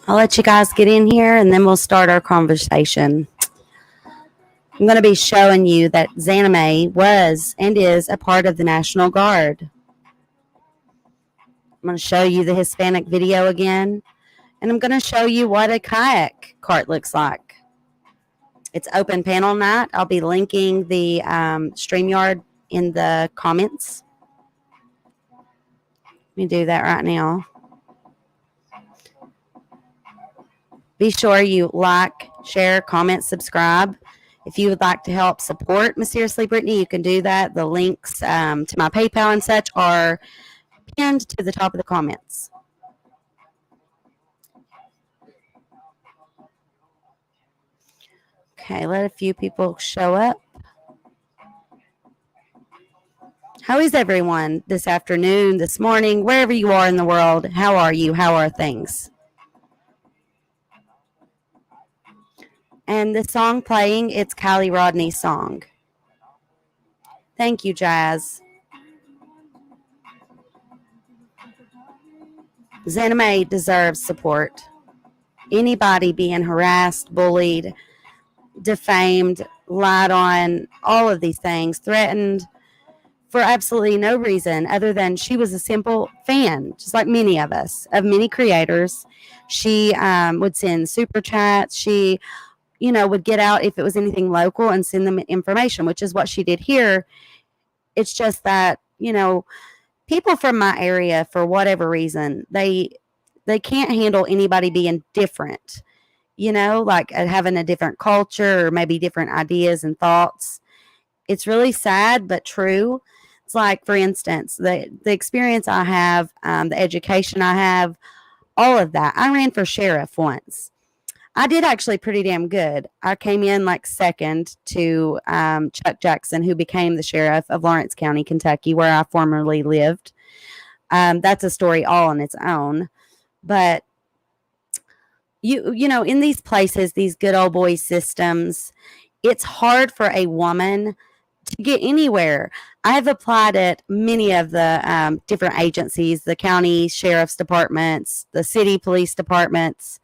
I'll let you guys get in here and then we'll start our conversation. I'm going to be showing you that XanamayX was and is a part of the National Guard. I'm going to show you the Hispanic video again, and I'm going to show you what a kayak cart looks like. It's open panel night. I'll be linking the StreamYard in the comments. Let me do that right now. Be sure you like, share, comment, subscribe. If you would like to help support Mysteriously Brittany, you can do that. The links to my PayPal and such are pinned to the top of the comments. Okay, let a few people show up. How is everyone this afternoon, this morning, wherever you are in the world? How are you? How are things? And the song playing, it's Kylie Rodney's song. Thank you, Jazz. XanamayX deserves support. Anybody being harassed, bullied, defamed, lied on, all of these things, threatened for absolutely no reason other than she was a simple fan, just like many of us, of many creators. She would send super chats. She would get out if it was anything local and send them information, which is what she did here. It's just that, people from my area, for whatever reason, they can't handle anybody being different, like having a different culture or maybe different ideas and thoughts. It's really sad, but true. It's like, for instance, the experience I have, the education I have, all of that. I ran for sheriff once. I did actually pretty damn good. I came in like second to Chuck Jackson, who became the sheriff of Lawrence County, Kentucky, where I formerly lived. That's a story all on its own. But, in these places, these good old boy systems, it's hard for a woman to get anywhere. I've applied at many of the different agencies, the county sheriff's departments, the city police departments,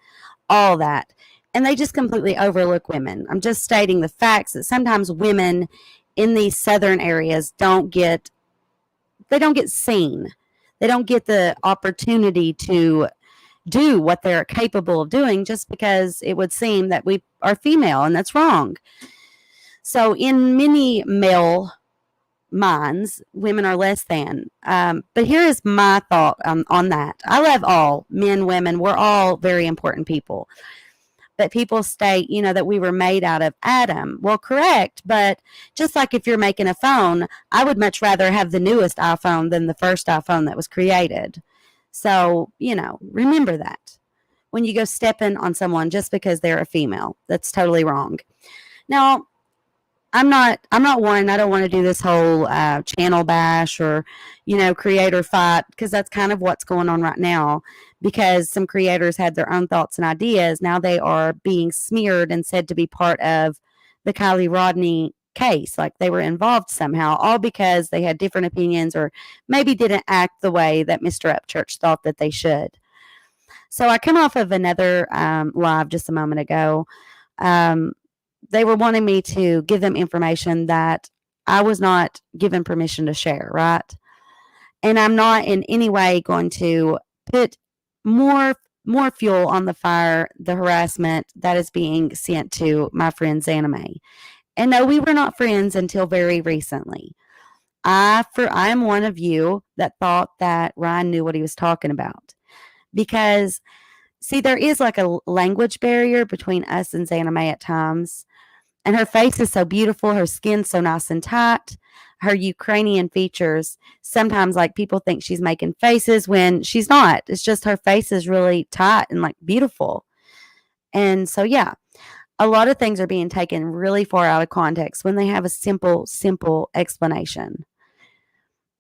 all that. And they just completely overlook women. I'm just stating the facts that sometimes women in these southern areas don't get seen. They don't get the opportunity to do what they're capable of doing just because it would seem that we are female, and that's wrong. So in many male minds, women are less than. But here is my thought on that. I love all men, women. We're all very important people. But people state, that we were made out of Adam. Well, correct. But just like if you're making a phone, I would much rather have the newest iPhone than the first iPhone that was created. So, remember that when you go stepping on someone just because they're a female. That's totally wrong. Now, I'm not one. I don't want to do this whole channel bash or, creator fight, because that's kind of what's going on right now. Because some creators had their own thoughts and ideas. Now they are being smeared and said to be part of the Kylie Rodney case, like they were involved somehow, all because they had different opinions or maybe didn't act the way that Mr. Upchurch thought that they should. So I come off of another live just a moment ago. They were wanting me to give them information that I was not given permission to share, right? And I'm not in any way going to put more fuel on the fire, the harassment that is being sent to my friend XanamayX. And no, we were not friends until very recently. I am one of you that thought that Ryan knew what he was talking about. Because, see, there is like a language barrier between us and XanamayX at times. And her face is so beautiful. Her skin's so nice and tight. Her Ukrainian features, sometimes like people think she's making faces when she's not. It's just her face is really tight and like beautiful. And so, yeah, a lot of things are being taken really far out of context when they have a simple explanation.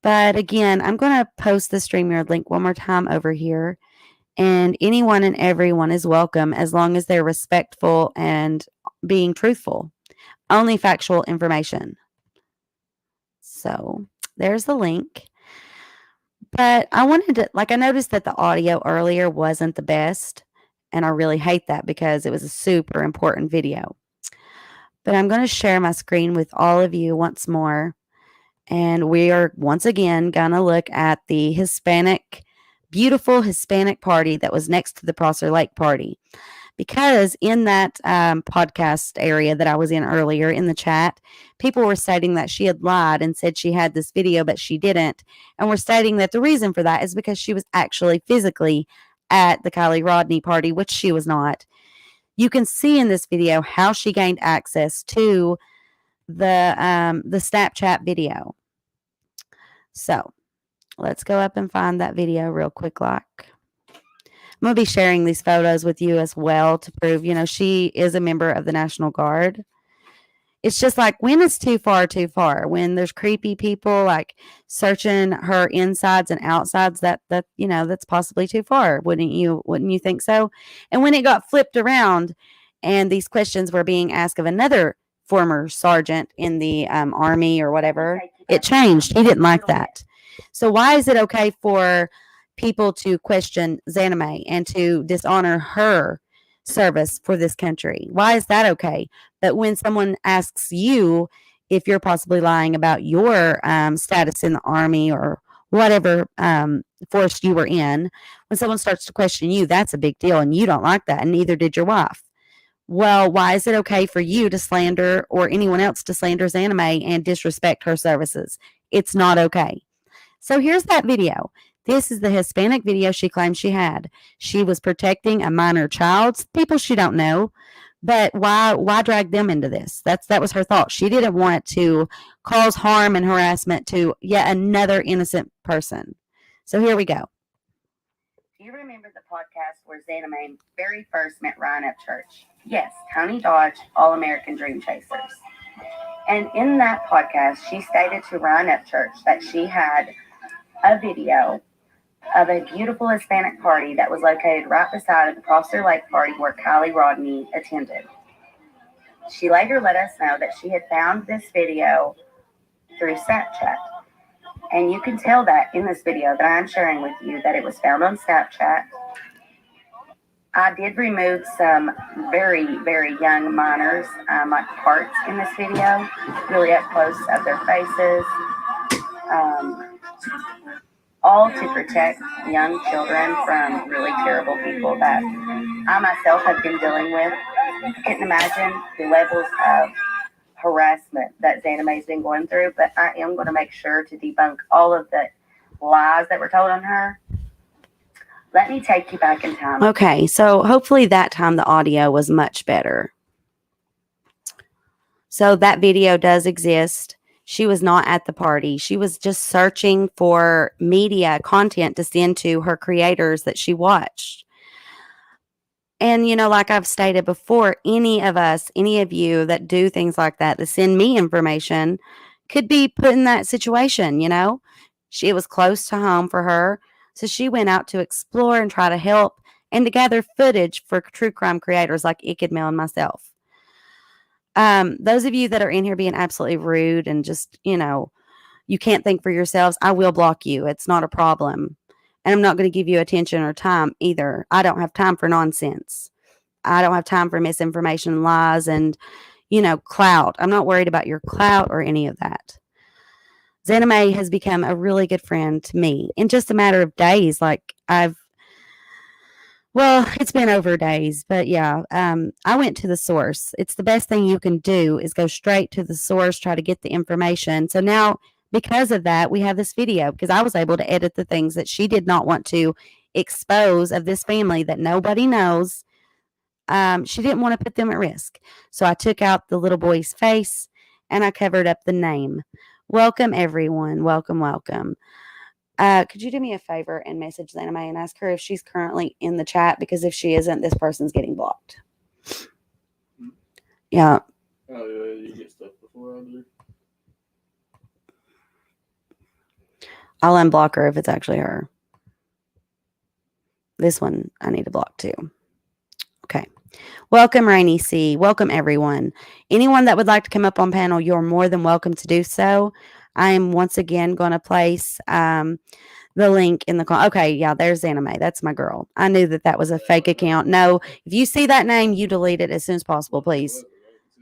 But again, I'm going to post the StreamYard link one more time over here. And anyone and everyone is welcome as long as they're respectful and being truthful. Only factual information. So there's the link. But I wanted to, like, I noticed that the audio earlier wasn't the best. And I really hate that because it was a super important video. But I'm going to share my screen with all of you once more. And we are once again going to look at the beautiful Hispanic party that was next to the Prosser Lake party. Because in that podcast area that I was in earlier in the chat, people were stating that she had lied and said she had this video, but she didn't. And were stating that the reason for that is because she was actually physically at the Kylie Rodney party, which she was not. You can see in this video how she gained access to the Snapchat video. So let's go up and find that video real quick. I'm going to be sharing these photos with you as well to prove, she is a member of the National Guard. It's just like, when is too far, when there's creepy people like searching her insides and outsides, that's possibly too far. Wouldn't you think so? And when it got flipped around and these questions were being asked of another former sergeant in the Army or whatever, it changed. He didn't like that. So why is it okay for people to question XanamayX and to dishonor her service for this country? Why is that okay? But when someone asks you if you're possibly lying about your status in the Army or whatever force you were in, when someone starts to question you, that's a big deal, and you don't like that, and neither did your wife. Well, why is it okay for you to slander, or anyone else to slander XanamayX and disrespect her services? It's not okay. So here's that video. This is the Hispanic video she claimed she had. She was protecting a minor child, people she don't know. But why drag them into this? That was her thought. She didn't want to cause harm and harassment to yet another innocent person. So here we go. Do you remember the podcast where XanamayX very first met Ryan at church? Yes, Tony Dodge, All-American Dream Chasers. And in that podcast, she stated to Ryan at church that she had a video of a beautiful Hispanic party that was located right beside the Prosser Lake party where Kylie Rodney attended. She later let us know that she had found this video through Snapchat. And you can tell that in this video that I'm sharing with you that it was found on Snapchat. I did remove some very, very young minors, like parts in this video, really up close of their faces. All to protect young children from really terrible people that I myself have been dealing with. I couldn't imagine the levels of harassment that XanamayX's been going through, but I am going to make sure to debunk all of the lies that were told on her. Let me take you back in time. Okay, so hopefully that time the audio was much better. So that video does exist. She was not at the party. She was just searching for media content to send to her creators that she watched. And, like I've stated before, any of you that do things like that send me information could be put in that situation, It was close to home for her. So she went out to explore and try to help and to gather footage for true crime creators like Icked and myself. Those of you that are in here being absolutely rude and just, you can't think for yourselves, I will block you. It's not a problem. And I'm not going to give you attention or time either. I don't have time for nonsense. I don't have time for misinformation, lies, and, clout. I'm not worried about your clout or any of that. XanamayX has become a really good friend to me in just a matter of days. It's been over days, but yeah, I went to the source. It's the best thing you can do is go straight to the source, try to get the information. So now, because of that, we have this video because I was able to edit the things that she did not want to expose of this family that nobody knows. She didn't want to put them at risk. So I took out the little boy's face and I covered up the name. Welcome, everyone. Welcome, welcome. Could you do me a favor and message XanamayX and ask her if she's currently in the chat? Because if she isn't, this person's getting blocked. Yeah. Oh, yeah, you get stuff before I do. I'll unblock her if it's actually her. This one I need to block too. Okay. Welcome, Rainy C. Welcome, everyone. Anyone that would like to come up on panel, you're more than welcome to do so. I am once again going to place the link in the okay, yeah, there's Anime. That's my girl. I knew that was a fake account. No, if you see that name, you delete it as soon as possible, please.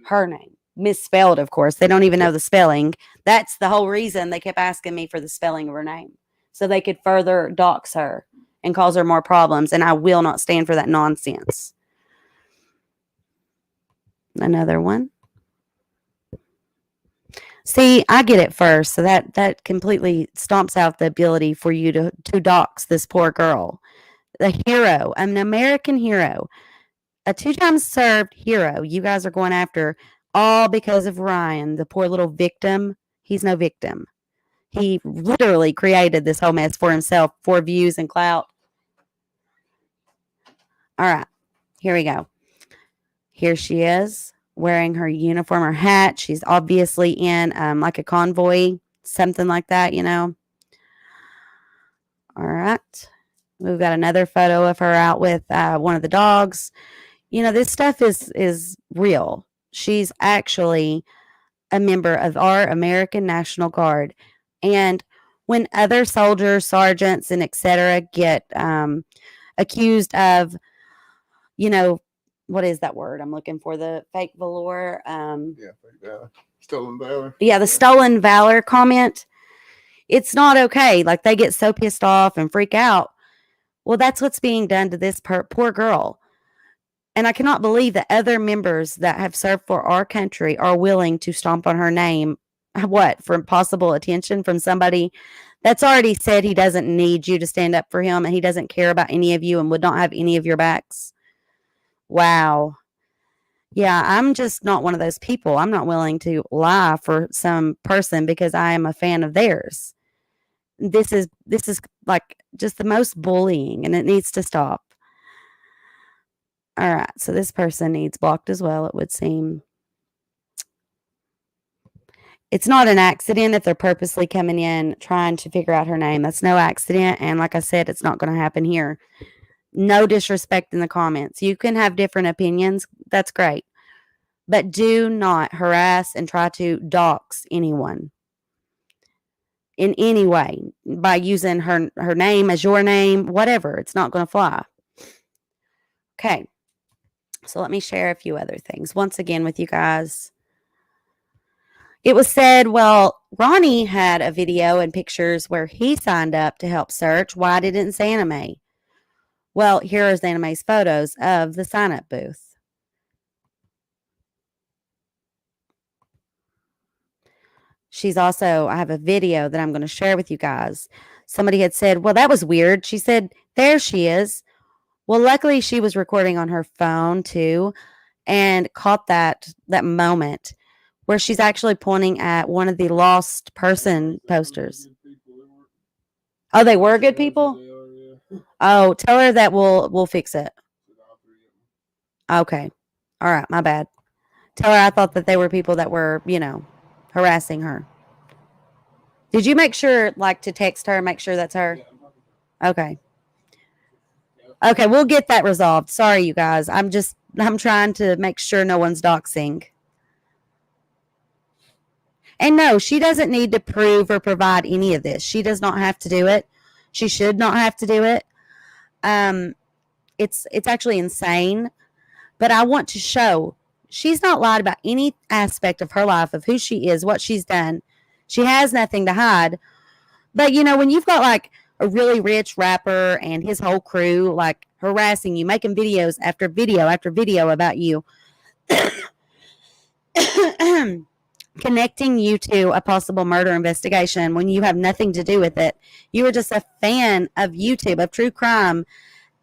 Her name. Misspelled, of course. They don't even know the spelling. That's the whole reason they kept asking me for the spelling of her name. So they could further dox her and cause her more problems. And I will not stand for that nonsense. Another one. See, I get it first, so that completely stomps out the ability for you to dox this poor girl. The hero, an American hero, a 2 times served hero. You guys are going after all because of Ryan, the poor little victim. He's no victim. He literally created this whole mess for himself for views and clout. All right, here we go. Here she is, wearing her uniform or hat. She's obviously in like a convoy, something like that, you know. All right. We've got another photo of her out with one of the dogs. You know, this stuff is real. She's actually a member of our American National Guard. And when other soldiers, sergeants, and etc. get accused of, you know, what is that word I'm looking for? The fake valor. Fake valor. Stolen valor. Yeah, the stolen valor comment. It's not okay. Like, they get so pissed off and freak out. Well, that's what's being done to this poor girl. And I cannot believe that other members that have served for our country are willing to stomp on her name. What? For possible attention from somebody that's already said he doesn't need you to stand up for him and he doesn't care about any of you and would not have any of your backs. Wow. Yeah, I'm just not one of those people. I'm not willing to lie for some person because I am a fan of theirs. This is like just the most bullying, and it needs to stop. All right, so this person needs blocked as well, it would seem. It's not an accident if they're purposely coming in trying to figure out her name. That's no accident, and like I said, it's not going to happen here. No disrespect in the comments. You can have different opinions. That's great. But do not harass and try to dox anyone in any way by using her name as your name, whatever. It's not going to fly. Okay. So let me share a few other things once again with you guys. It was said, well, Ronnie had a video and pictures where he signed up to help search. Why didn't Xanamay? Well, here are Xanamay's photos of the sign-up booth. She's also, I have a video that I'm going to share with you guys. Somebody had said, well, that was weird. She said, there she is. Well, luckily she was recording on her phone too and caught that moment where she's actually pointing at one of the lost person posters. Oh, they were good people? Oh, tell her that we'll fix it. Okay. All right, my bad. Tell her I thought that they were people that were, you know, harassing her. Did you make sure, like, to text her, make sure that's her? Okay. Okay, we'll get that resolved. Sorry, you guys. I'm trying to make sure no one's doxing. And no, she doesn't need to prove or provide any of this. She does not have to do it. She should not have to do it. It's actually insane. But I want to show she's not lied about any aspect of her life, of who she is, what she's done. She has nothing to hide. But, you know, when you've got like a really rich rapper and his whole crew like harassing you, making videos after video after video about you, connecting you to a possible murder investigation when you have nothing to do with it. You are just a fan of YouTube, of true crime,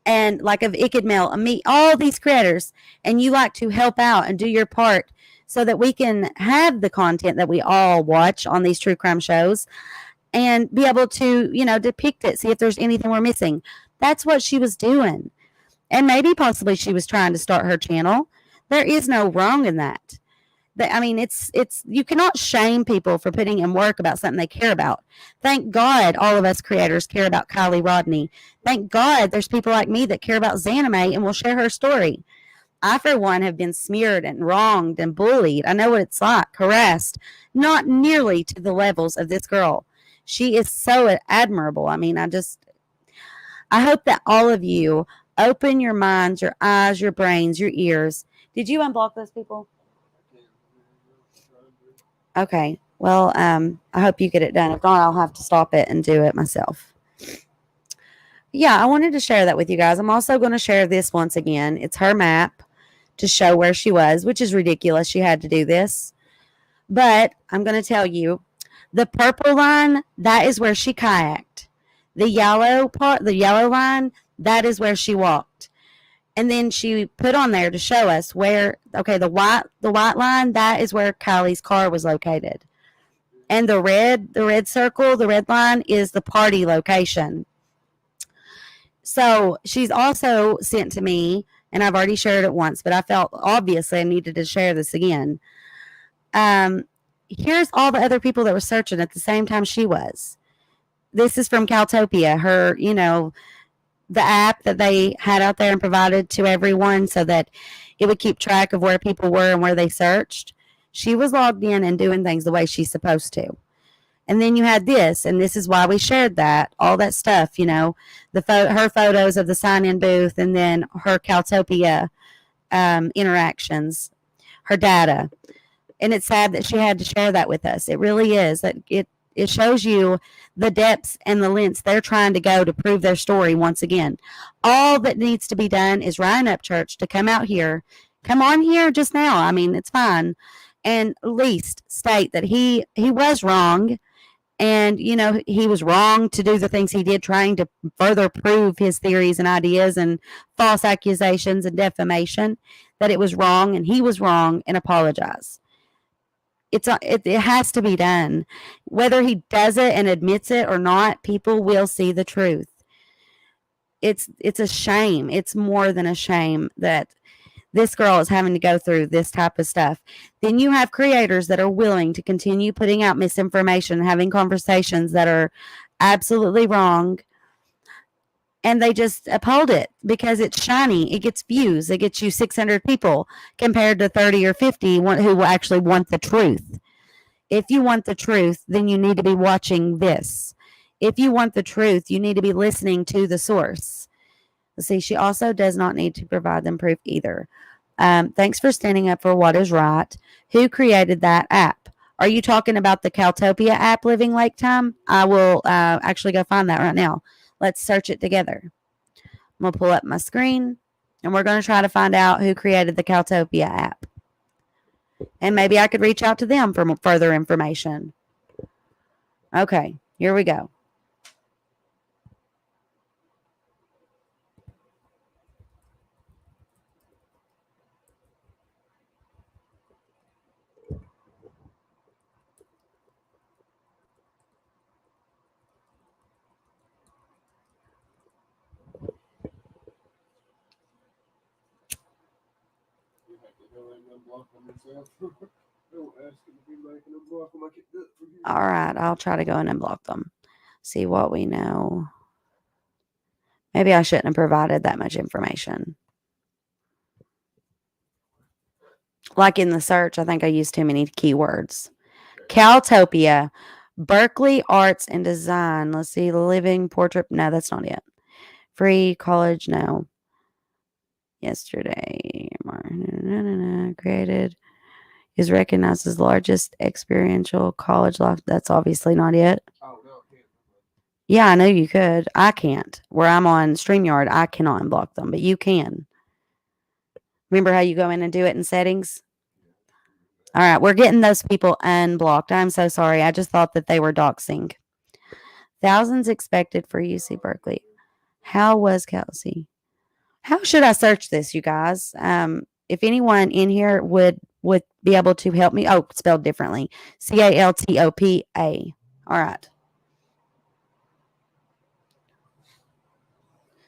and like of Icked Mail, me, all these creators, and you like to help out and do your part so that we can have the content that we all watch on these true crime shows and be able to, you know, depict it, see if there's anything we're missing. That's what she was doing. And maybe possibly she was trying to start her channel. There is no wrong in that. I mean, it's you cannot shame people for putting in work about something they care about. Thank God all of us creators care about Kylie Rodney. Thank God there's people like me that care about Xanamay and will share her story. I, for one, have been smeared and wronged and bullied. I know what it's like, harassed, not nearly to the levels of this girl. She is so admirable. I mean, I hope that all of you open your minds, your eyes, your brains, your ears. Did you unblock those people? Okay. Well, I hope you get it done. If not, I'll have to stop it and do it myself. Yeah, I wanted to share that with you guys. I'm also going to share this once again. It's her map to show where she was, which is ridiculous. She had to do this. But I'm going to tell you, the purple line, that is where she kayaked. The yellow line, that is where she walked. And then she put on there to show us where, okay, the white line, that is where Kylie's car was located. And the red circle, the red line is the party location. So she's also sent to me, and I've already shared it once, but I felt obviously I needed to share this again. Here's all the other people that were searching at the same time she was. This is from Caltopia, her, the app that they had out there and provided to everyone so that it would keep track of where people were and where they searched. She was logged in and doing things the way she's supposed to. And then you had this, and this is why we shared that, all that stuff, her photos of the sign-in booth, and then her Caltopia interactions, her data. And it's sad that she had to share that with us. It really is. That it shows you the depths and the lengths they're trying to go to prove their story once again. All that needs to be done is Ryan Upchurch to come on here just now. I mean, it's fine. And at least state that he was wrong. And, he was wrong to do the things he did, trying to further prove his theories and ideas and false accusations and defamation, that it was wrong and he was wrong, and apologize. It has to be done. Whether he does it and admits it or not, people will see the truth. It's a shame. It's more than a shame that this girl is having to go through this type of stuff. Then you have creators that are willing to continue putting out misinformation, having conversations that are absolutely wrong, and they just uphold it because it's shiny. It gets views. It gets you 600 people compared to 30 or 50 who will actually want the truth. If you want the truth, then you need to be watching this. If you want the truth, you need to be listening to the source. See, she also does not need to provide them proof either. Thanks for standing up for what is right. Who created that app? Are you talking about the Caltopia app, Living Lake Time? I will actually go find that right now. Let's search it together. I'm going to pull up my screen, and we're going to try to find out who created the Caltopia app. And maybe I could reach out to them for further information. Okay, here we go. All right, I'll try to go and unblock them. See what we know. Maybe I shouldn't have provided that much information. Like in the search, I think I used too many keywords. Caltopia, Berkeley Arts and Design. Let's see, Living Portrait. No, that's not it. Free college. No. Yesterday. Created. Is recognized as largest experiential college life. That's obviously not it. Yeah, I know you could. I can't. Where I'm on StreamYard, I cannot unblock them, but you can. Remember how you go in and do it in settings? All right, we're getting those people unblocked. I'm so sorry. I just thought that they were doxing. Thousands expected for UC Berkeley. How was Kelsey? How should I search this, you guys? If anyone in here would be able to help me. Oh, spelled differently. Caltopa. All right.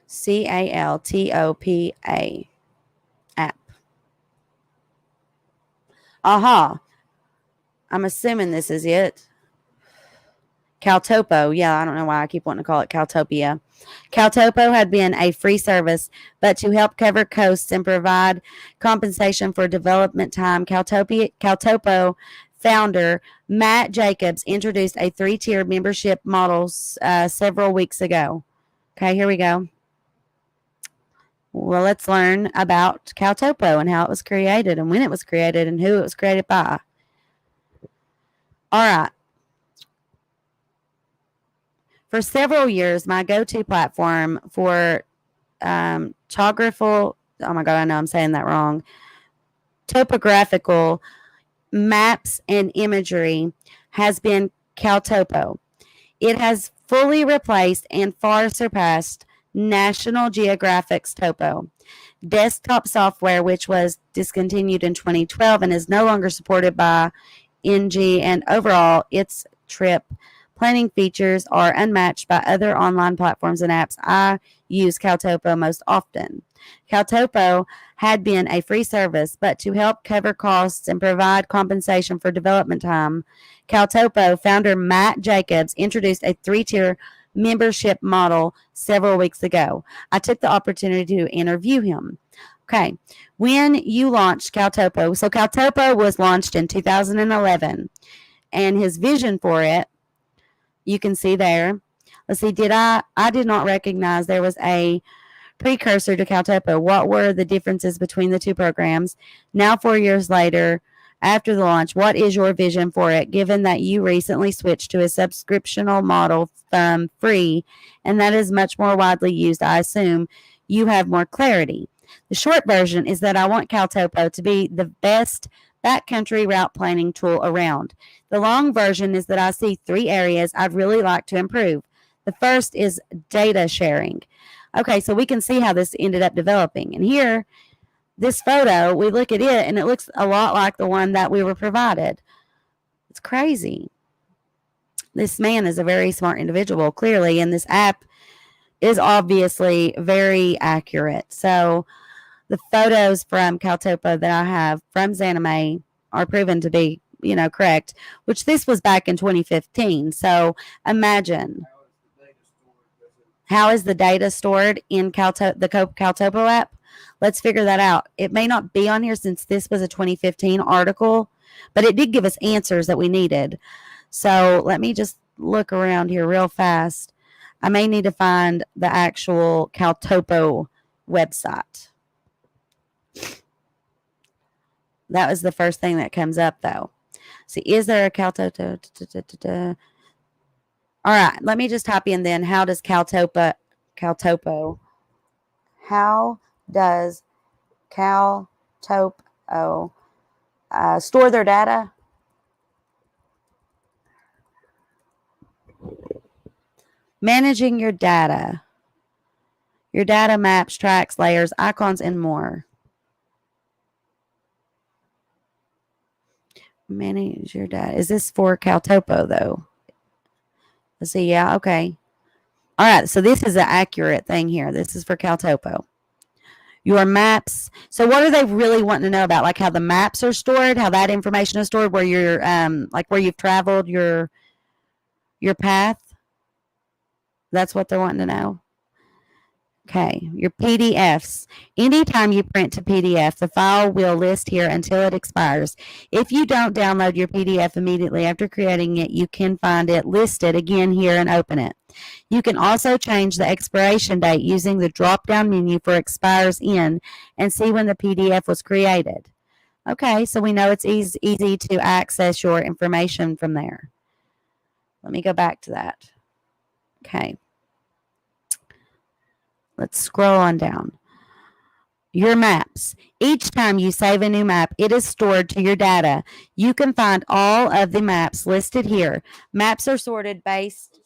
Caltopa app. Aha. I'm assuming this is it. Caltopo. Yeah, I don't know why I keep wanting to call it Caltopia. Caltopo had been a free service, but to help cover costs and provide compensation for development time, Caltopo founder Matt Jacobs introduced a 3-tier membership model several weeks ago. Okay, here we go. Well, let's learn about Caltopo and how it was created and when it was created and who it was created by. All right. For several years, my go-to platform for topographical, oh my God, I know I'm saying that wrong, topographical maps and imagery has been Caltopo. It has fully replaced and far surpassed National Geographic's Topo. Desktop software, which was discontinued in 2012 and is no longer supported by NG, and overall, its trip planning features are unmatched by other online platforms and apps. I use Caltopo most often. Caltopo had been a free service, but to help cover costs and provide compensation for development time, Caltopo founder Matt Jacobs introduced a 3-tier membership model several weeks ago. I took the opportunity to interview him. Okay, when you launched Caltopo, so Caltopo was launched in 2011, and his vision for it, you can see there. Let's see, I did not recognize there was a precursor to Caltopo. What were the differences between the two programs? Now, 4 years later, after the launch, what is your vision for it, given that you recently switched to a subscriptional model from free, and that is much more widely used? I assume you have more clarity. The short version is that I want Caltopo to be the best backcountry route planning tool around. The long version is that I see 3 areas I'd really like to improve. The first is data sharing. Okay, so we can see how this ended up developing. And here, this photo, we look at it, and it looks a lot like the one that we were provided. It's crazy. This man is a very smart individual, clearly, and this app is obviously very accurate. So the photos from Caltopo that I have from XanamayX are proven to be, correct, which this was back in 2015. So imagine. How is the data stored in the Caltopo app? Let's figure that out. It may not be on here since this was a 2015 article, but it did give us answers that we needed. So let me just look around here real fast. I may need to find the actual Caltopo website. That was the first thing that comes up, though. See, is there a Caltopo? All right, let me just type in then, how does Caltopo, how does Caltopo store their data? Managing your data maps, tracks, layers, icons, and more. Manage your data. Is this for Caltopo, though? Let's see. Yeah, okay. All right, so this is an accurate thing here. This is for Caltopo. Your maps. So what are they really wanting to know about? Like how the maps are stored, how that information is stored, where you're like where you've traveled, your path. That's what they're wanting to know. Okay, your PDFs. Anytime you print to PDF, the file will list here until it expires. If you don't download your PDF immediately after creating it, you can find it listed again here and open it. You can also change the expiration date using the drop-down menu for expires in and see when the PDF was created. Okay, so we know it's easy to access your information from there. Let me go back to that. Okay. Let's scroll on down. Your maps. Each time you save a new map, it is stored to your data. You can find all of the maps listed here. Maps are sorted based.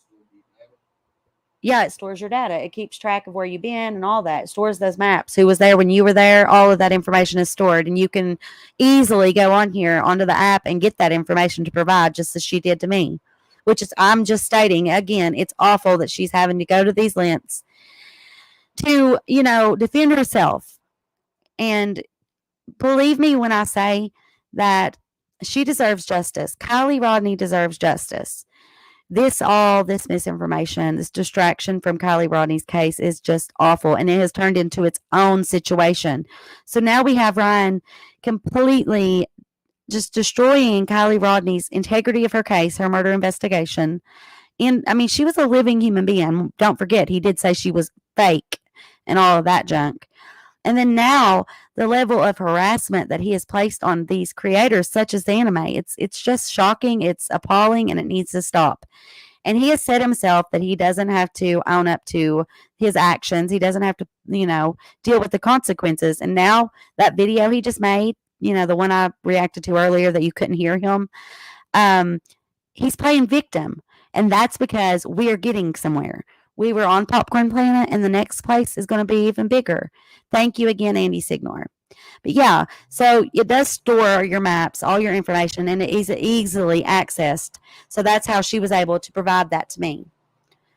Yeah, it stores your data. It keeps track of where you've been and all that. It stores those maps. Who was there when you were there? All of that information is stored. And you can easily go on here onto the app and get that information to provide, just as she did to me. Which is, I'm just stating, again, it's awful that she's having to go to these lengths to, defend herself. And believe me when I say that she deserves justice. Kylie Rodney deserves justice. This misinformation, this distraction from Kylie Rodney's case is just awful, and it has turned into its own situation. So now we have Ryan completely just destroying Kylie Rodney's integrity of her case, her murder investigation. And I mean, she was a living human being. Don't forget, he did say she was fake and all of that junk. And then now the level of harassment that he has placed on these creators, such as anime, it's just shocking, it's appalling, and it needs to stop. And he has said himself that he doesn't have to own up to his actions. He doesn't have to, deal with the consequences. And now that video he just made, the one I reacted to earlier that you couldn't hear him, he's playing victim. And that's because we are getting somewhere. We were on Popcorn Planet, and the next place is going to be even bigger. Thank you again, Andy Signor. But yeah, so it does store your maps, all your information, and it is easily accessed. So that's how she was able to provide that to me.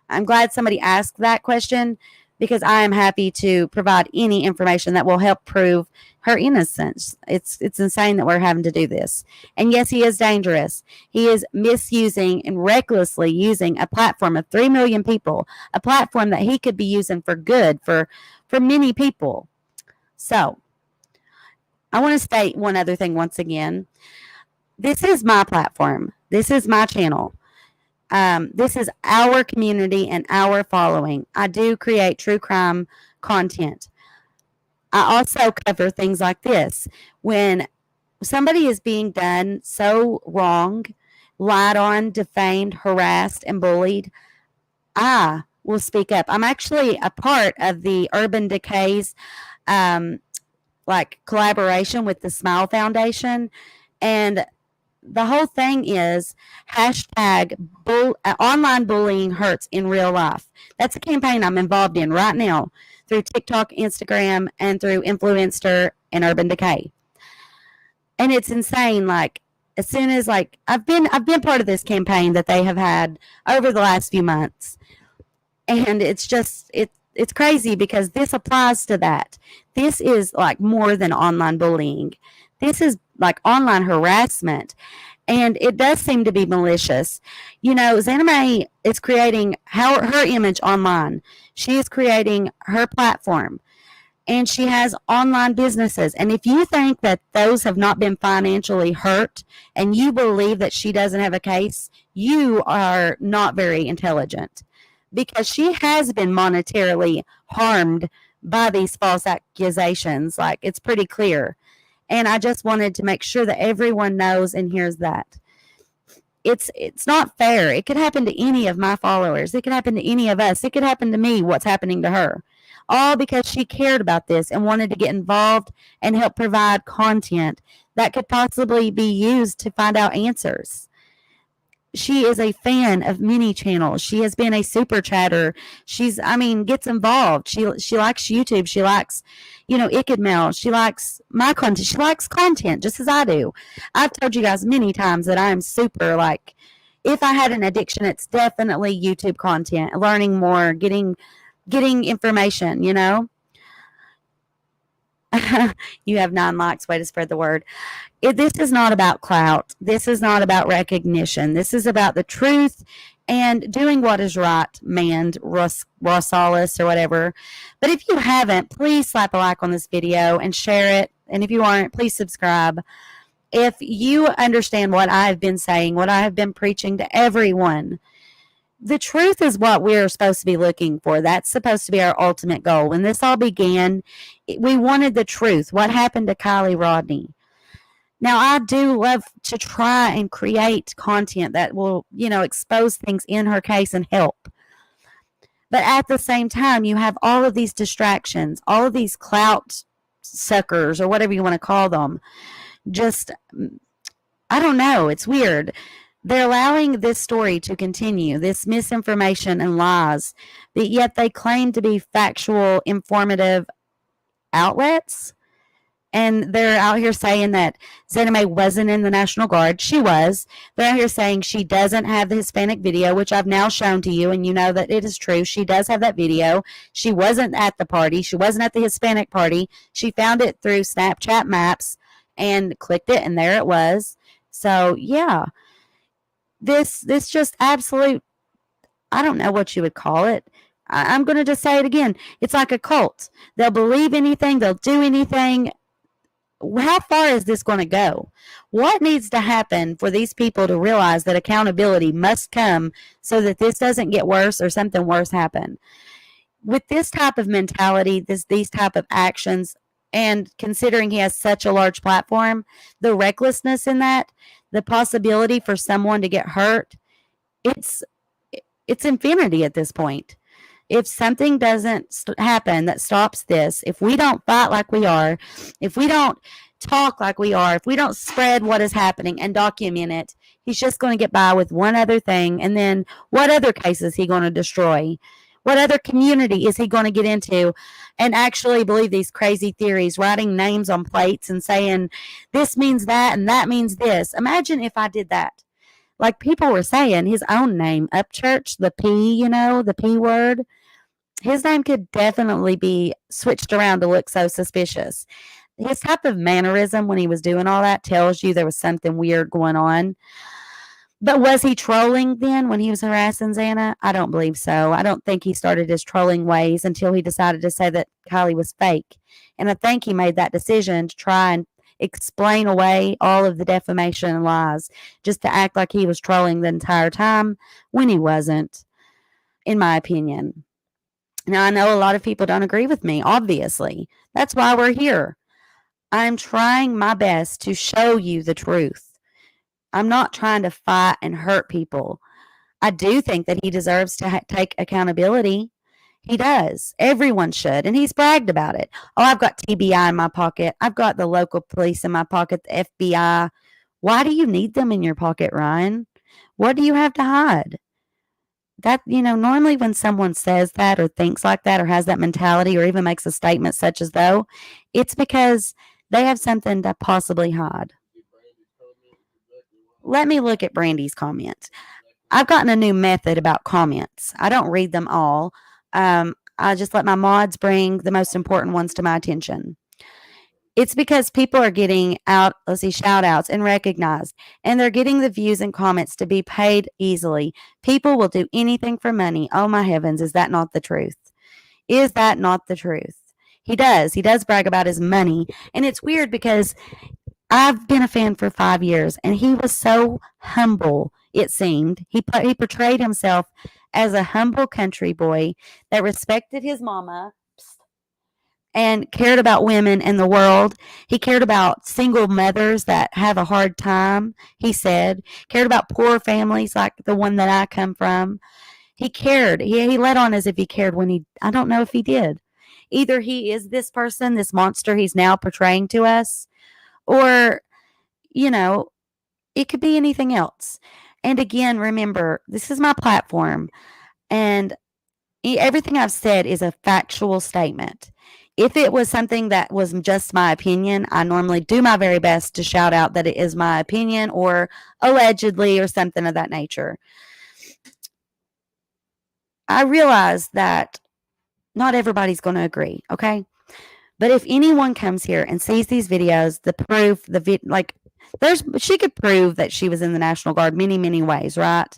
I'm glad somebody asked that question, because I am happy to provide any information that will help prove her innocence. It's insane that we're having to do this. And yes, he is dangerous. He is misusing and recklessly using a platform of 3 million people, a platform that he could be using for good for many people. So I want to state one other thing once again. This is my platform. This is my channel. This is our community and our following. I do create true crime content. I also cover things like this. When somebody is being done so wrong, lied on, defamed, harassed, and bullied, I will speak up. I'm actually a part of the Urban Decay's collaboration with the Smile Foundation, and the whole thing is hashtag online bullying hurts in real life. That's a campaign I'm involved in right now through TikTok, Instagram, and through Influencer and Urban Decay. And it's insane. As soon as I've been part of this campaign that they have had over the last few months, and it's just it's crazy because this applies to that. This is more than online bullying. This is online harassment, and it does seem to be malicious. XanamayX is creating her image online. She is creating her platform, and she has online businesses. And if you think that those have not been financially hurt, and you believe that she doesn't have a case, you are not very intelligent, because she has been monetarily harmed by these false accusations. It's pretty clear. And I just wanted to make sure that everyone knows and hears that. It's not fair. It could happen to any of my followers. It could happen to any of us. It could happen to me, what's happening to her. All because she cared about this and wanted to get involved and help provide content that could possibly be used to find out answers. She is a fan of many channels. She has been a super chatter. Gets involved. She likes YouTube. She likes, Icked Mail. She likes my content. She likes content just as I do. I've told you guys many times that I'm super if I had an addiction, it's definitely YouTube content, learning more, getting information, You have 9 likes. Way to spread the word. This is not about clout. This is not about recognition. This is about the truth and doing what is right, Mand Rosales or whatever. But if you haven't, please slap a like on this video and share it. And if you aren't, please subscribe. If you understand what I have been saying, what I have been preaching to everyone, the truth is what we're supposed to be looking for. That's supposed to be our ultimate goal. When this all began, we wanted the truth. What happened to Kylie Rodney? Now, I do love to try and create content that will, expose things in her case and help. But at the same time, you have all of these distractions, all of these clout suckers or whatever you want to call them. Just, I don't know. It's weird. They're allowing this story to continue, this misinformation and lies, but yet they claim to be factual, informative outlets. And they're out here saying that XanamayX wasn't in the National Guard. She was. They're out here saying she doesn't have the Hispanic video, which I've now shown to you, and you know that it is true. She does have that video. She wasn't at the party. She wasn't at the Hispanic party. She found it through Snapchat Maps and clicked it, and there it was. So, yeah. This just absolute, I don't know what you would call it. I'm going to just say it again. It's like a cult. They'll believe anything. They'll do anything. how far is this going to go? What needs to happen for these people to realize that accountability must come so that this doesn't get worse or something worse happen? With this type of mentality, these type of actions, and considering he has such a large platform, the recklessness in that, the possibility for someone to get hurt, it's infinity at this point. If something doesn't happen that stops this, if we don't fight like we are, if we don't talk like we are, if we don't spread what is happening and document it, he's just going to get by with one other thing. And then what other case is he going to destroy? What other community is he going to get into and actually believe these crazy theories, writing names on plates and saying this means that and that means this? Imagine if I did that. Like people were saying, his own name, Upchurch, the P, the P word, his name could definitely be switched around to look so suspicious. His type of mannerism when he was doing all that tells you there was something weird going on. But was he trolling then when he was harassing Xana? I don't believe so. I don't think he started his trolling ways until he decided to say that Kylie was fake. And I think he made that decision to try and explain away all of the defamation and lies, just to act like he was trolling the entire time when he wasn't, in my opinion. Now, I know a lot of people don't agree with me, obviously. That's why we're here. I'm trying my best to show you the truth. I'm not trying to fight and hurt people. I do think that he deserves to take accountability. He does. Everyone should. And he's bragged about it. Oh, I've got TBI in my pocket. I've got the local police in my pocket, the FBI. Why do you need them in your pocket, Ryan? What do you have to hide? That, normally when someone says that or thinks like that or has that mentality or even makes a statement such as though, it's because they have something to possibly hide. Let me look at Brandy's comment. I've gotten a new method about comments. I don't read them all. I just let my mods bring the most important ones to my attention. It's because people are getting shout outs and recognized, and they're getting the views and comments to be paid easily. People will do anything for money. Oh my heavens, is that not the truth? Is that not the truth? He does brag about his money, and it's weird because I've been a fan for 5 years, and he was so humble, it seemed. He portrayed himself as a humble country boy that respected his mama and cared about women and the world. He cared about single mothers that have a hard time, he said. Cared about poor families like the one that I come from. He cared. He let on as if he cared when I don't know if he did. Either he is this person, this monster he's now portraying to us, or, it could be anything else. And again, remember, this is my platform, and everything I've said is a factual statement. If it was something that was just my opinion, I normally do my very best to shout out that it is my opinion or allegedly or something of that nature. I realize that not everybody's going to agree, okay? But if anyone comes here and sees these videos, the proof, she could prove that she was in the National Guard many, many ways, right?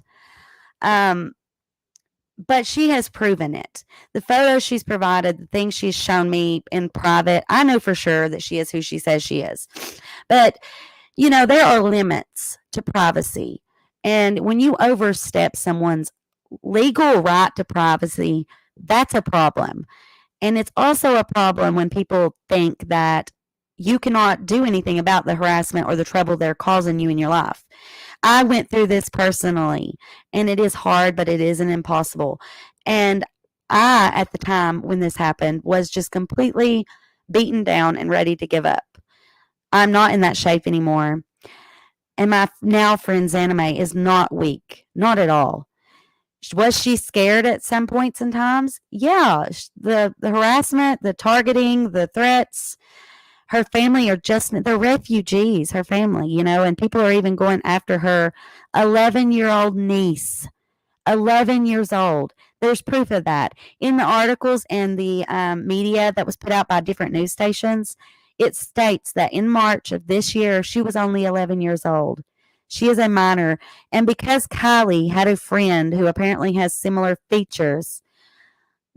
But she has proven it. The photos she's provided, the things she's shown me in private, I know for sure that she is who she says she is. But, there are limits to privacy. And when you overstep someone's legal right to privacy, that's a problem. And it's also a problem when people think that you cannot do anything about the harassment or the trouble they're causing you in your life. I went through this personally, and it is hard, but it isn't impossible. And I, at the time when this happened, was just completely beaten down and ready to give up. I'm not in that shape anymore. And my now friend XanamayX is not weak, not at all. Was she scared at some points and times? Yeah, the harassment, the targeting, the threats. Her family they're refugees, her family, and people are even going after her 11-year-old niece, 11 years old. There's proof of that. In the articles and the media that was put out by different news stations, it states that in March of this year, she was only 11 years old. She is a minor. And because Kylie had a friend who apparently has similar features,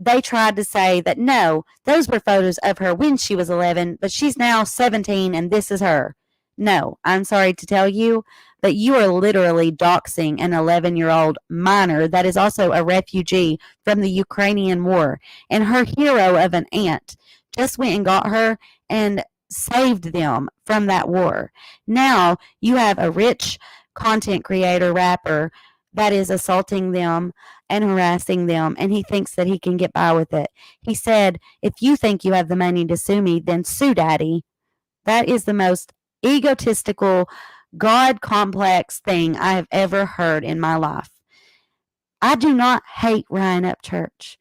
they tried to say that no, those were photos of her when she was 11, but she's now 17 and this is her. No, I'm sorry to tell you, but you are literally doxing an 11-year-old minor that is also a refugee from the Ukrainian war. And her hero of an aunt just went and got her and saved them from that war. Now you have a rich content creator, rapper, that is assaulting them and harassing them, and he thinks that he can get by with it. He said, if you think you have the money to sue me, then sue daddy. That is the most egotistical, God complex thing I have ever heard in my life. I do not hate Ryan Upchurch.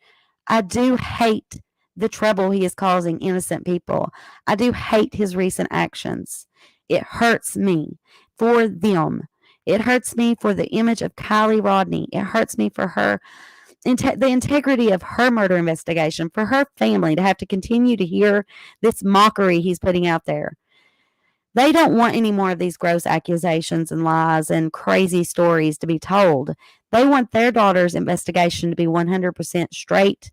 I do hate the trouble he is causing innocent people. I do hate his recent actions. It hurts me for them. It hurts me for the image of Kylie Rodney. It hurts me for her, the integrity of her murder investigation, for her family to have to continue to hear this mockery he's putting out there. They don't want any more of these gross accusations and lies and crazy stories to be told. They want their daughter's investigation to be 100% straight,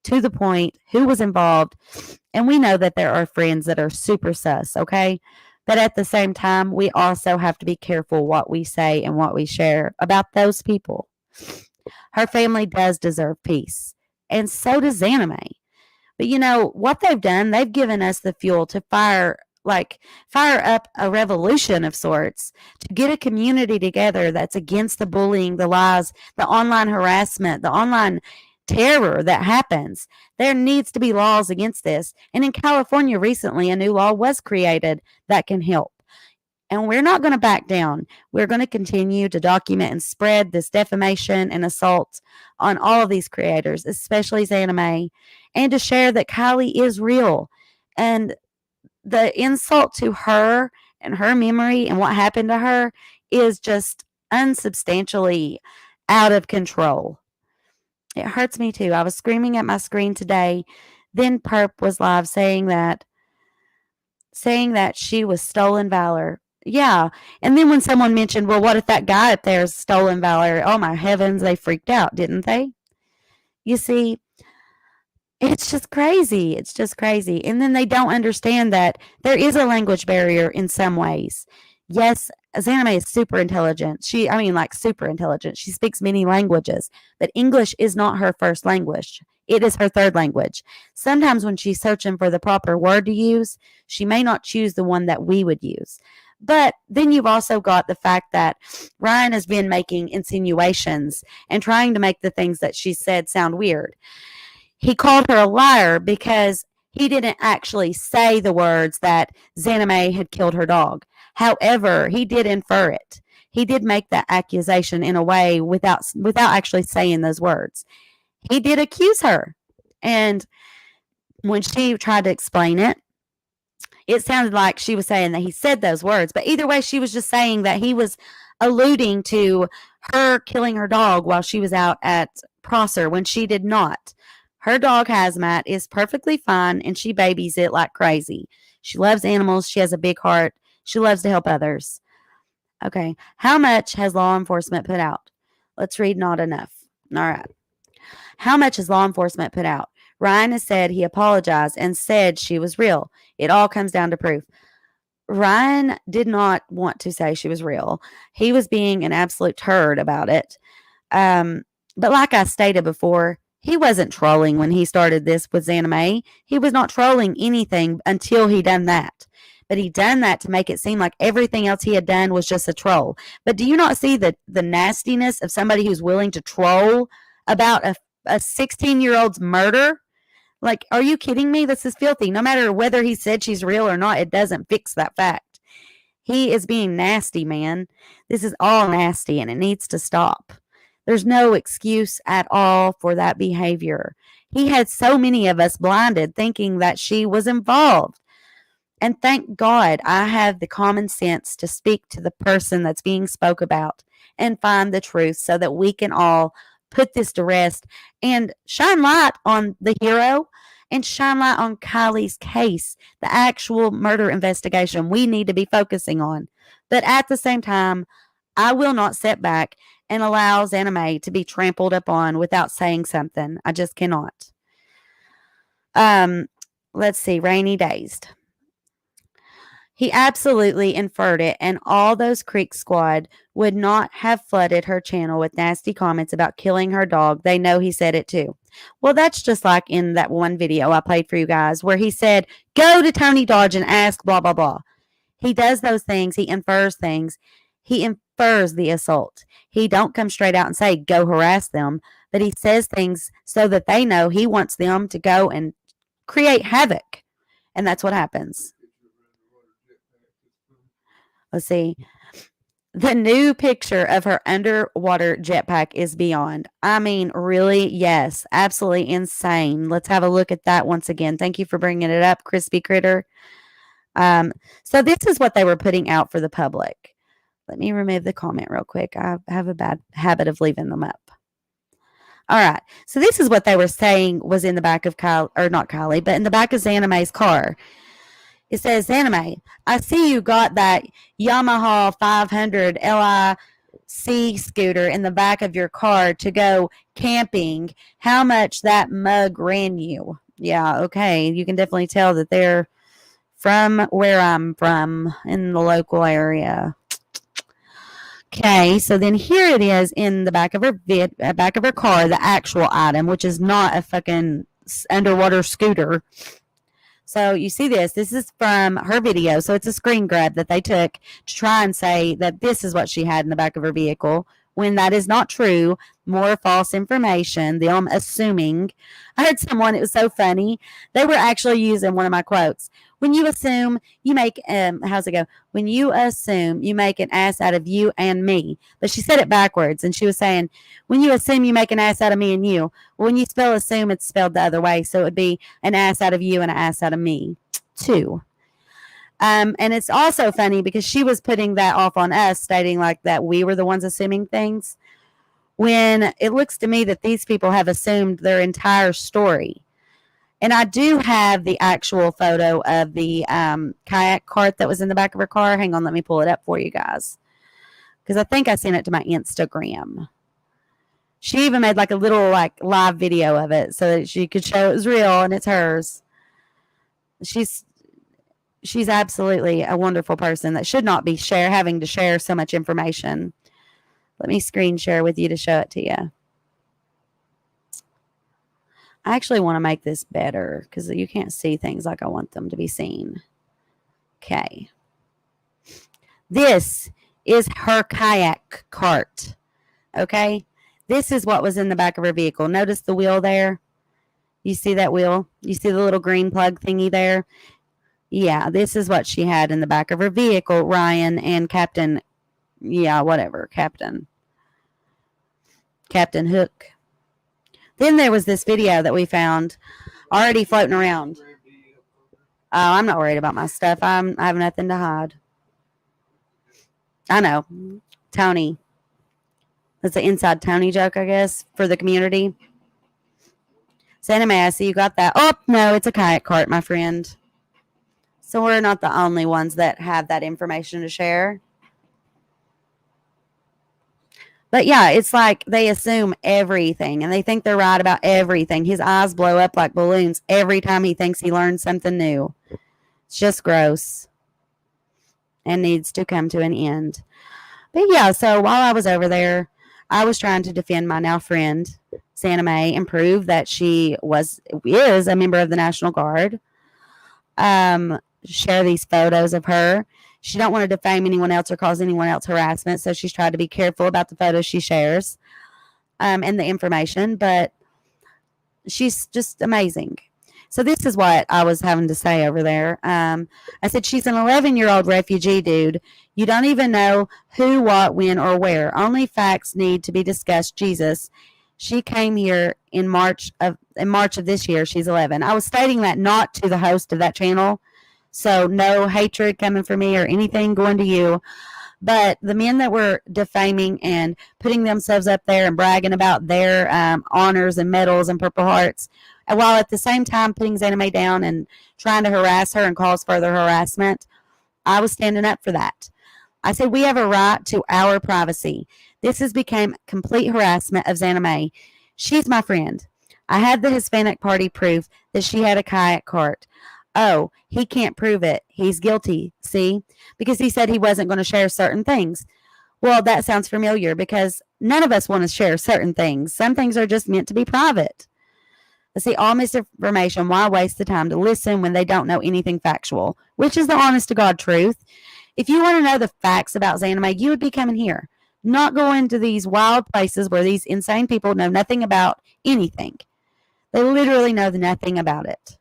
to the point, who was involved. And we know that there are friends that are super sus, okay? But at the same time, we also have to be careful what we say and what we share about those people. Her family does deserve peace, and so does XanamayX. But you know what they've done? They've given us the fuel to fire up a revolution of sorts, to get a community together that's against the bullying, the lies, the online harassment, the online terror that happens. There needs to be laws against this. And in California recently, a new law was created that can help. And we're not going to back down. We're going to continue to document and spread this defamation and assault on all of these creators, especially XanamayX, and to share that Kylie is real. And the insult to her and her memory and what happened to her is just unsubstantially out of control. It hurts me too. I was screaming at my screen today. Then Perp was live saying that she was stolen valor. Yeah. And then when someone mentioned, well, what if that guy up there is stolen valor? Oh my heavens, they freaked out, didn't they? You see, it's just crazy. It's just crazy. And then they don't understand that there is a language barrier in some ways. Yes, XanamayX is super intelligent. Super intelligent. She speaks many languages, but English is not her first language. It is her third language. Sometimes when she's searching for the proper word to use, she may not choose the one that we would use. But then you've also got the fact that Ryan has been making insinuations and trying to make the things that she said sound weird. He called her a liar because he didn't actually say the words that XanamayX had killed her dog. However, he did infer it. He did make that accusation in a way without actually saying those words. He did accuse her. And when she tried to explain it, it sounded like she was saying that he said those words. But either way, she was just saying that he was alluding to her killing her dog while she was out at Prosser when she did not. Her dog, Hazmat, is perfectly fine, and she babies it like crazy. She loves animals. She has a big heart. She loves to help others. Okay. How much has law enforcement put out? Let's read not enough. All right. How much has law enforcement put out? Ryan has said he apologized and said she was real. It all comes down to proof. Ryan did not want to say she was real. He was being an absolute turd about it. But like I stated before, he wasn't trolling when he started this with XanamayX. He was not trolling anything until he done that. But he done that to make it seem like everything else he had done was just a troll. But do you not see the nastiness of somebody who's willing to troll about a 16-year-old's murder? Like, are you kidding me? This is filthy. No matter whether he said she's real or not, it doesn't fix that fact. He is being nasty, man. This is all nasty, and it needs to stop. There's no excuse at all for that behavior. He had so many of us blinded thinking that she was involved. And thank God I have the common sense to speak to the person that's being spoke about and find the truth so that we can all put this to rest and shine light on the hero and shine light on Kylie's case, the actual murder investigation we need to be focusing on. But at the same time, I will not sit back and allow XanamayX to be trampled upon without saying something. I just cannot. Let's see, Rainy Dazed. He absolutely inferred it, and all those Creek Squad would not have flooded her channel with nasty comments about killing her dog. They know he said it too. Well, that's just like in that one video I played for you guys where he said, go to Tony Dodge and ask blah, blah, blah. He does those things. He infers things. He infers the assault. He don't come straight out and say, go harass them, but he says things so that they know he wants them to go and create havoc. And that's what happens. Let's see. The new picture of her underwater jetpack is beyond. I mean, really? Yes. Absolutely insane. Let's have a look at that once again. Thank you for bringing it up, Crispy Critter. So this is what they were putting out for the public. Let me remove the comment real quick. I have a bad habit of leaving them up. All right. So this is what they were saying was in the back of Kylie, or not Kylie, but in the back of Xanamay's car. It says, XanamayX, I see you got that Yamaha 500 LIC scooter in the back of your car to go camping. How much that mug ran you? Yeah, okay. You can definitely tell that they're from where I'm from in the local area. Okay, so then here it is in the back of her car, the actual item, which is not a fucking underwater scooter. So you see this. This is from her video. So it's a screen grab that they took to try and say that this is what she had in the back of her vehicle, when that is not true. More false information. Them assuming. I heard someone, it was so funny. They were actually using one of my quotes. When you assume, you make, how's it go? When you assume, you make an ass out of you and me. But she said it backwards. And she was saying, when you assume, you make an ass out of me and you. Well, when you spell assume, it's spelled the other way. So it would be an ass out of you and an ass out of me, too. And it's also funny because she was putting that off on us, stating like that we were the ones assuming things, when it looks to me that these people have assumed their entire story. And I do have the actual photo of the kayak cart that was in the back of her car. Hang on, let me pull it up for you guys, because I think I sent it to my Instagram. She even made like a little like live video of it so that she could show it was real and it's hers. She's absolutely a wonderful person that should not be having to share so much information. Let me screen share with you to show it to you. I actually want to make this better because you can't see things like I want them to be seen. Okay. This is her kayak cart. Okay. This is what was in the back of her vehicle. Notice the wheel there. You see that wheel? You see the little green plug thingy there? Yeah, this is what she had in the back of her vehicle, Ryan and Captain. Yeah, whatever. Captain Hook. Then there was this video that we found already floating around. Oh, I'm not worried about my stuff. I have nothing to hide. I know. Tony. That's an inside Tony joke, I guess, for the community. XanamayX, I see you got that. Oh, no, it's a kayak cart, my friend. So we're not the only ones that have that information to share. But yeah, it's like they assume everything and they think they're right about everything. His eyes blow up like balloons every time he thinks he learned something new. It's just gross and needs to come to an end. But yeah, so while I was over there, I was trying to defend my now friend, XanamayX, and prove that she is a member of the National Guard. Share these photos of her. She don't want to defame anyone else or cause anyone else harassment, so she's tried to be careful about the photos she shares and the information, but she's just amazing. So this is what I was having to say over there. I said, she's an 11-year-old refugee, dude. You don't even know who, what, when, or where. Only facts need to be discussed. Jesus. She came here in March of this year. She's 11. I was stating that not to the host of that channel. So no hatred coming for me or anything going to you. But the men that were defaming and putting themselves up there and bragging about their honors and medals and Purple Hearts, and while at the same time putting XanamayX down and trying to harass her and cause further harassment, I was standing up for that. I said, we have a right to our privacy. This has become complete harassment of XanamayX. She's my friend. I had the Hispanic party proof that she had a kayak cart. Oh, he can't prove it. He's guilty. See? Because he said he wasn't going to share certain things. Well, that sounds familiar because none of us want to share certain things. Some things are just meant to be private. See, all misinformation, why waste the time to listen when they don't know anything factual, which is the honest to God truth. If you want to know the facts about XanamayX, you would be coming here, not going to these wild places where these insane people know nothing about anything. They literally know nothing about it.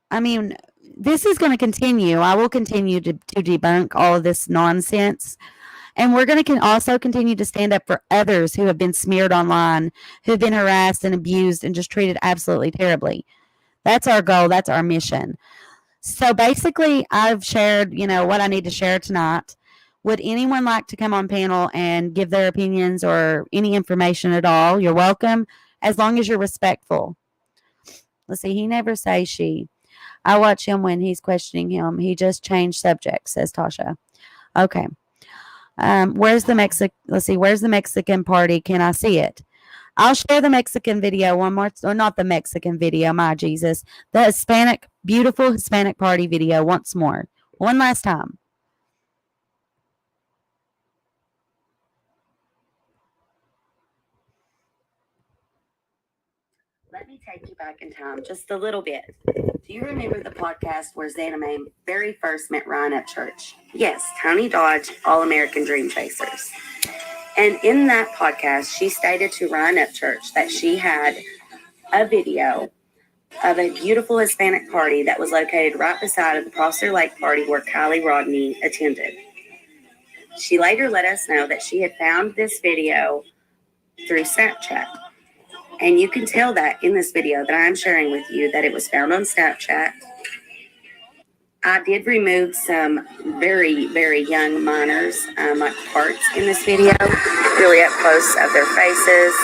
I mean, this is going to continue. I will continue to debunk all of this nonsense. And we're going to also continue to stand up for others who have been smeared online, who have been harassed and abused and just treated absolutely terribly. That's our goal. That's our mission. So basically, I've shared, what I need to share tonight. Would anyone like to come on panel and give their opinions or any information at all? You're welcome, as long as you're respectful. Let's see. He never says she. I watch him when he's questioning him. He just changed subjects, says Tasha. Okay. Where's the Mexican party? Can I see it? I'll share the Mexican video one more, or not the Mexican video, my Jesus. The beautiful Hispanic party video once more. One last time. Let me take you back in time just a little bit. Do you remember the podcast where XanamayX very first met Ryan at church? Yes, Tony Dodge, All-American Dream Chasers. And in that podcast, she stated to Ryan at church that she had a video of a beautiful Hispanic party that was located right beside the Prosser Lake party where Kylie Rodney attended. She later let us know that she had found this video through Snapchat. And you can tell that in this video that I'm sharing with you that it was found on Snapchat. I did remove some very, very young minors, like parts in this video, really up close of their faces,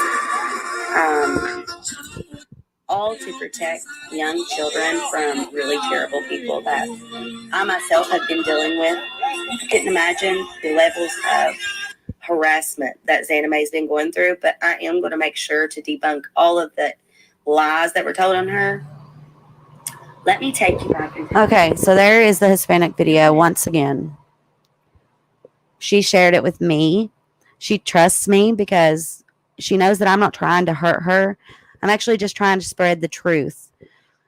all to protect young children from really terrible people that I myself have been dealing with. I couldn't imagine the levels of harassment that XanamayX's been going through, but I am going to make sure to debunk all of the lies that were told on her. Let me take you back. Okay, so there is the Hispanic video once again. She shared it with me. She trusts me because she knows that I'm not trying to hurt her. I'm actually just trying to spread the truth.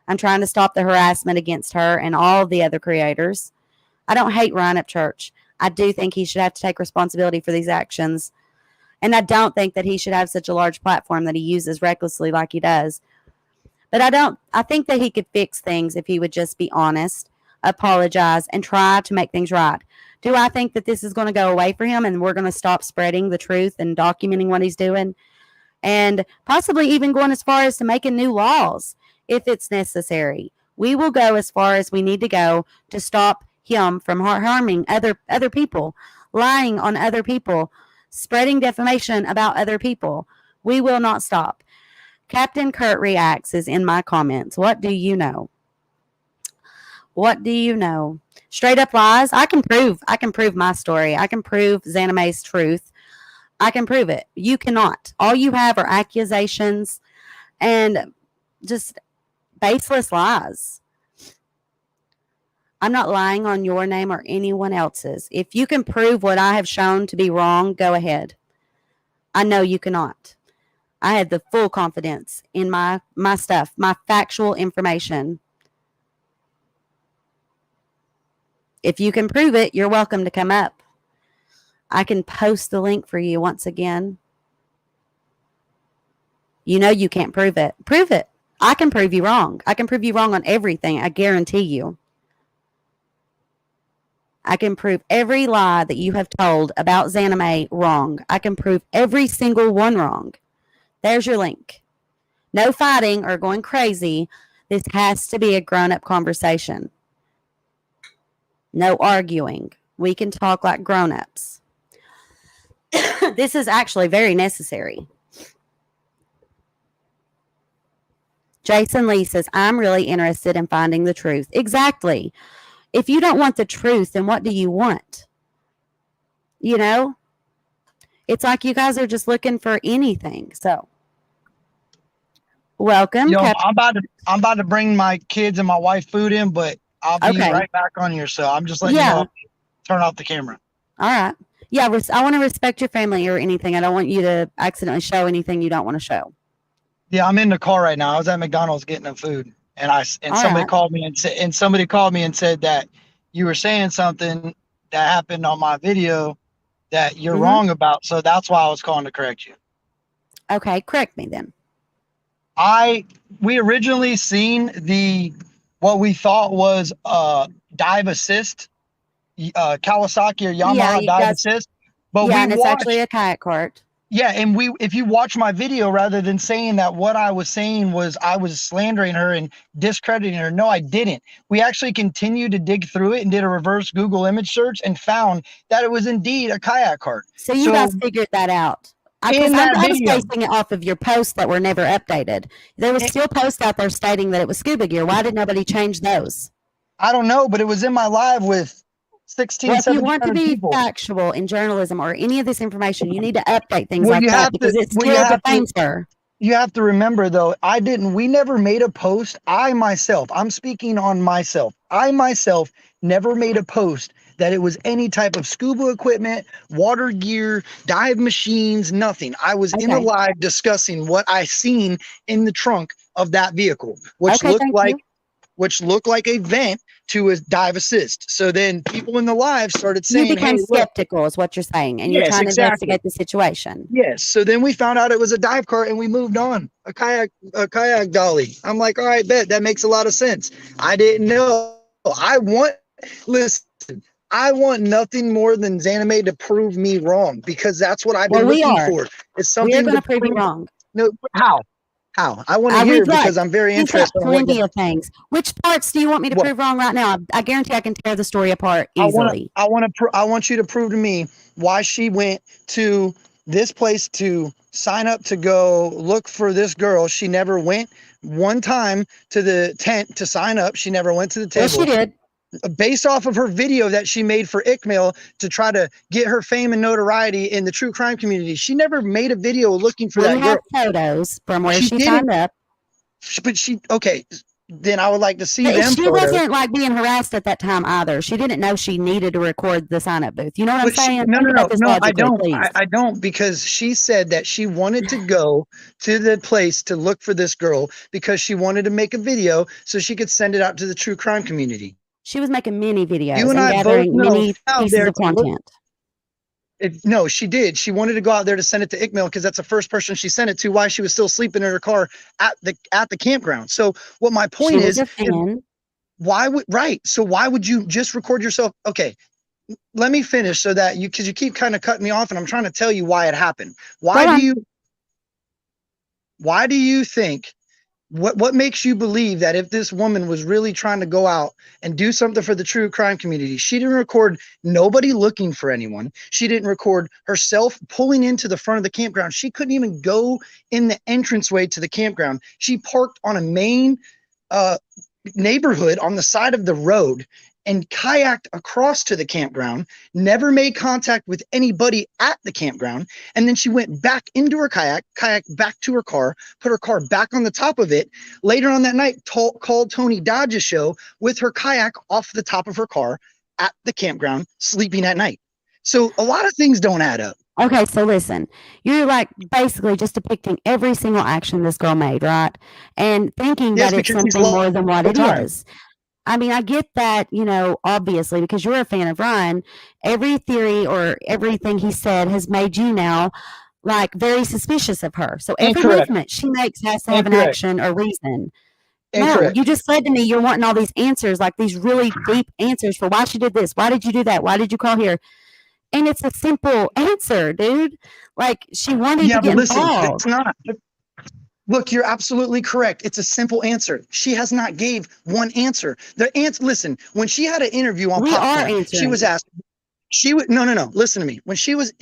I'm trying to stop the harassment against her and all the other creators. I don't hate Ryan at church. I do think he should have to take responsibility for these actions. And I don't think that he should have such a large platform that he uses recklessly like he does. But I think that he could fix things if he would just be honest, apologize, and try to make things right. Do I think that this is going to go away for him and we're going to stop spreading the truth and documenting what he's doing? And possibly even going as far as to making new laws if it's necessary. We will go as far as we need to go to stop him from harming other people, lying on other people, spreading defamation about other people. We will not stop. Captain Kurt Reacts is in my comments. What do you know? What do you know? Straight up lies. I can prove my story. I can prove XanamayX's truth. I can prove it. You cannot. All you have are accusations and just baseless lies. I'm not lying on your name or anyone else's. If you can prove what I have shown to be wrong, go ahead. I know you cannot. I have the full confidence in my stuff, my factual information. If you can prove it, you're welcome to come up. I can post the link for you once again. You know you can't prove it. Prove it. I can prove you wrong. I can prove you wrong on everything. I guarantee you. I can prove every lie that you have told about XanamayX wrong. I can prove every single one wrong. There's your link. No fighting or going crazy. This has to be a grown-up conversation. No arguing. We can talk like grown-ups. This is actually very necessary. Jason Lee says, I'm really interested in finding the truth. Exactly. If you don't want the truth, then what do you want? You know? It's like you guys are just looking for anything. So, Welcome. Yo, I'm about to bring my kids and my wife food in, but I'll be right back on here. So I'm just letting you know, turn off the camera. All right. Yeah, I want to respect your family or anything. I don't want you to accidentally show anything you don't want to show. Yeah, I'm in the car right now. I was at McDonald's getting them food, and somebody called me and said that you were saying something that happened on my video that you're wrong about. So that's why I was calling to correct you. Okay, correct me then. We originally seen what we thought was dive assist, Kawasaki or Yamaha dive assist, but and it's actually a kayak cart. Yeah, and if you watch my video, rather than saying that what I was saying was I was slandering her and discrediting her, no, I didn't. We actually continued to dig through it and did a reverse Google image search and found that it was indeed a kayak cart. So you guys figured that out. I was basing it off of your posts that were never updated. There was still posts out there stating that it was scuba gear. Why did nobody change those? I don't know, but it was in my live with 16, 17 people. If you want to be factual in journalism or any of this information, you need to update things like that because it's still defames her. You have to remember, though, we never made a post. I'm speaking on myself. I myself never made a post that it was any type of scuba equipment, water gear, dive machines, nothing. I was in a live discussing what I seen in the trunk of that vehicle, which looked like a vent to a dive assist. So then people in the live started saying, you became skeptical is what you're saying, and you're trying to investigate the situation. Yes. So then we found out it was a dive cart and we moved on. A kayak dolly. I'm like, all right, bet that makes a lot of sense. I didn't know. I want nothing more than XanamayX to prove me wrong, because that's what I've been looking for. It's something we're going to prove you wrong. No, how? I want to hear, because I'm very interested. Plenty of things. Which parts do you want me to prove wrong right now? I guarantee I can tear the story apart easily. I want you to prove to me why she went to this place to sign up to go look for this girl. She never went one time to the tent to sign up. She never went to the table. Yes, she did. Based off of her video that she made for Ickmail to try to get her fame and notoriety in the true crime community. She never made a video looking for that girl. We have photos from where she signed up. But then I would like to see them. She wasn't like being harassed at that time either. She didn't know she needed to record the sign-up booth. You know what I'm saying? No, I don't, because she said that she wanted to go to the place to look for this girl because she wanted to make a video so she could send it out to the true crime community. She was making mini videos and gathering many pieces of content. No, she did. She wanted to go out there to send it to Ickmail because that's the first person she sent it to while she was still sleeping in her car at the campground. So what my point is why would you just record yourself? Okay, let me finish so that because you keep kind of cutting me off, and I'm trying to tell you why it happened. Why do you think? What makes you believe that if this woman was really trying to go out and do something for the true crime community, she didn't record nobody looking for anyone. She didn't record herself pulling into the front of the campground. She couldn't even go in the entranceway to the campground. She parked on a main neighborhood on the side of the road and kayaked across to the campground, never made contact with anybody at the campground. And then she went back into her kayak back to her car, put her car back on the top of it. Later on that night, called Tony Dodge's show with her kayak off the top of her car at the campground, sleeping at night. So a lot of things don't add up. Okay, so listen, you're like basically just depicting every single action this girl made, right? And thinking that it's something more than what it is. I mean, I get that, obviously, because you're a fan of Ryan, every theory or everything he said has made you now like very suspicious of her. So every movement she makes has to have an action or reason. No, you just said to me you're wanting all these answers, like these really deep answers for why she did this. Why did you do that? Why did you call here? And it's a simple answer, dude. Like she wanted to get involved. It's not. Look, you're absolutely correct. It's a simple answer. She has not gave one answer. The answer. Listen, when she had an interview on Popcorn, she was asked. She would no. Listen to me. When she was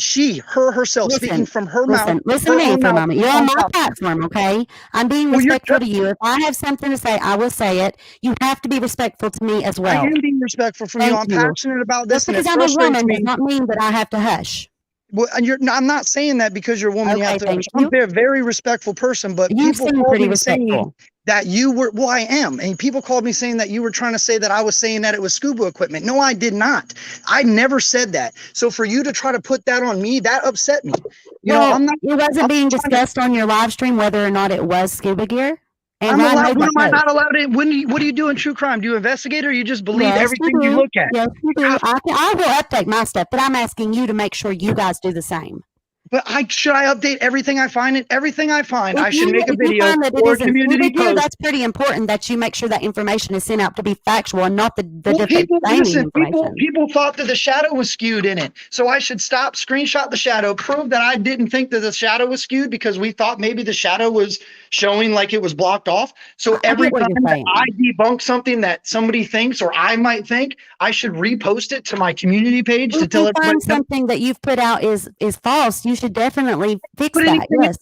herself speaking from her mouth. Listen to me for a moment. You're on my platform, okay? I'm being respectful to you. If I have something to say, I will say it. You have to be respectful to me as well. I am being respectful from you. I'm passionate about this. Just because I'm a woman does not mean that I have to hush. Well, and I'm not saying that because you're a woman. You Okay, have to. thank I'm you. a very respectful person, but You people seem called pretty me saying respectful. that you were. Well, I am, and people called me saying that you were trying to say that I was saying that it was scuba equipment. No, I did not. I never said that. So for you to try to put that on me, that upset me. You know, Well, I'm not. it wasn't I'm being trying to- discussed on your live stream whether or not it was scuba gear. And I'm Ryan allowed. made When that am I post. not allowed to? What do you do in true crime? Do you investigate, or you just believe Yes, you everything you do. look at? Yes, you do. I will update my stuff, but I'm asking you to make sure you guys do the same. But should I update everything I find? And everything I find, I should make a If you video find that it or a isn't scuba community gear, post. that's pretty important that you make sure that information is sent out to be factual and not the Well, defaming information. people thought that the shadow was skewed in it. So I should stop, screenshot the shadow, prove that I didn't think that the shadow was skewed because we thought maybe the shadow was showing like it was blocked off. So I every get what time you're that saying. I debunk something that somebody thinks or I might think, I should repost it to my community page to If tell you everybody. find something that you've put out is false, you should definitely fix Put that. anything Yes.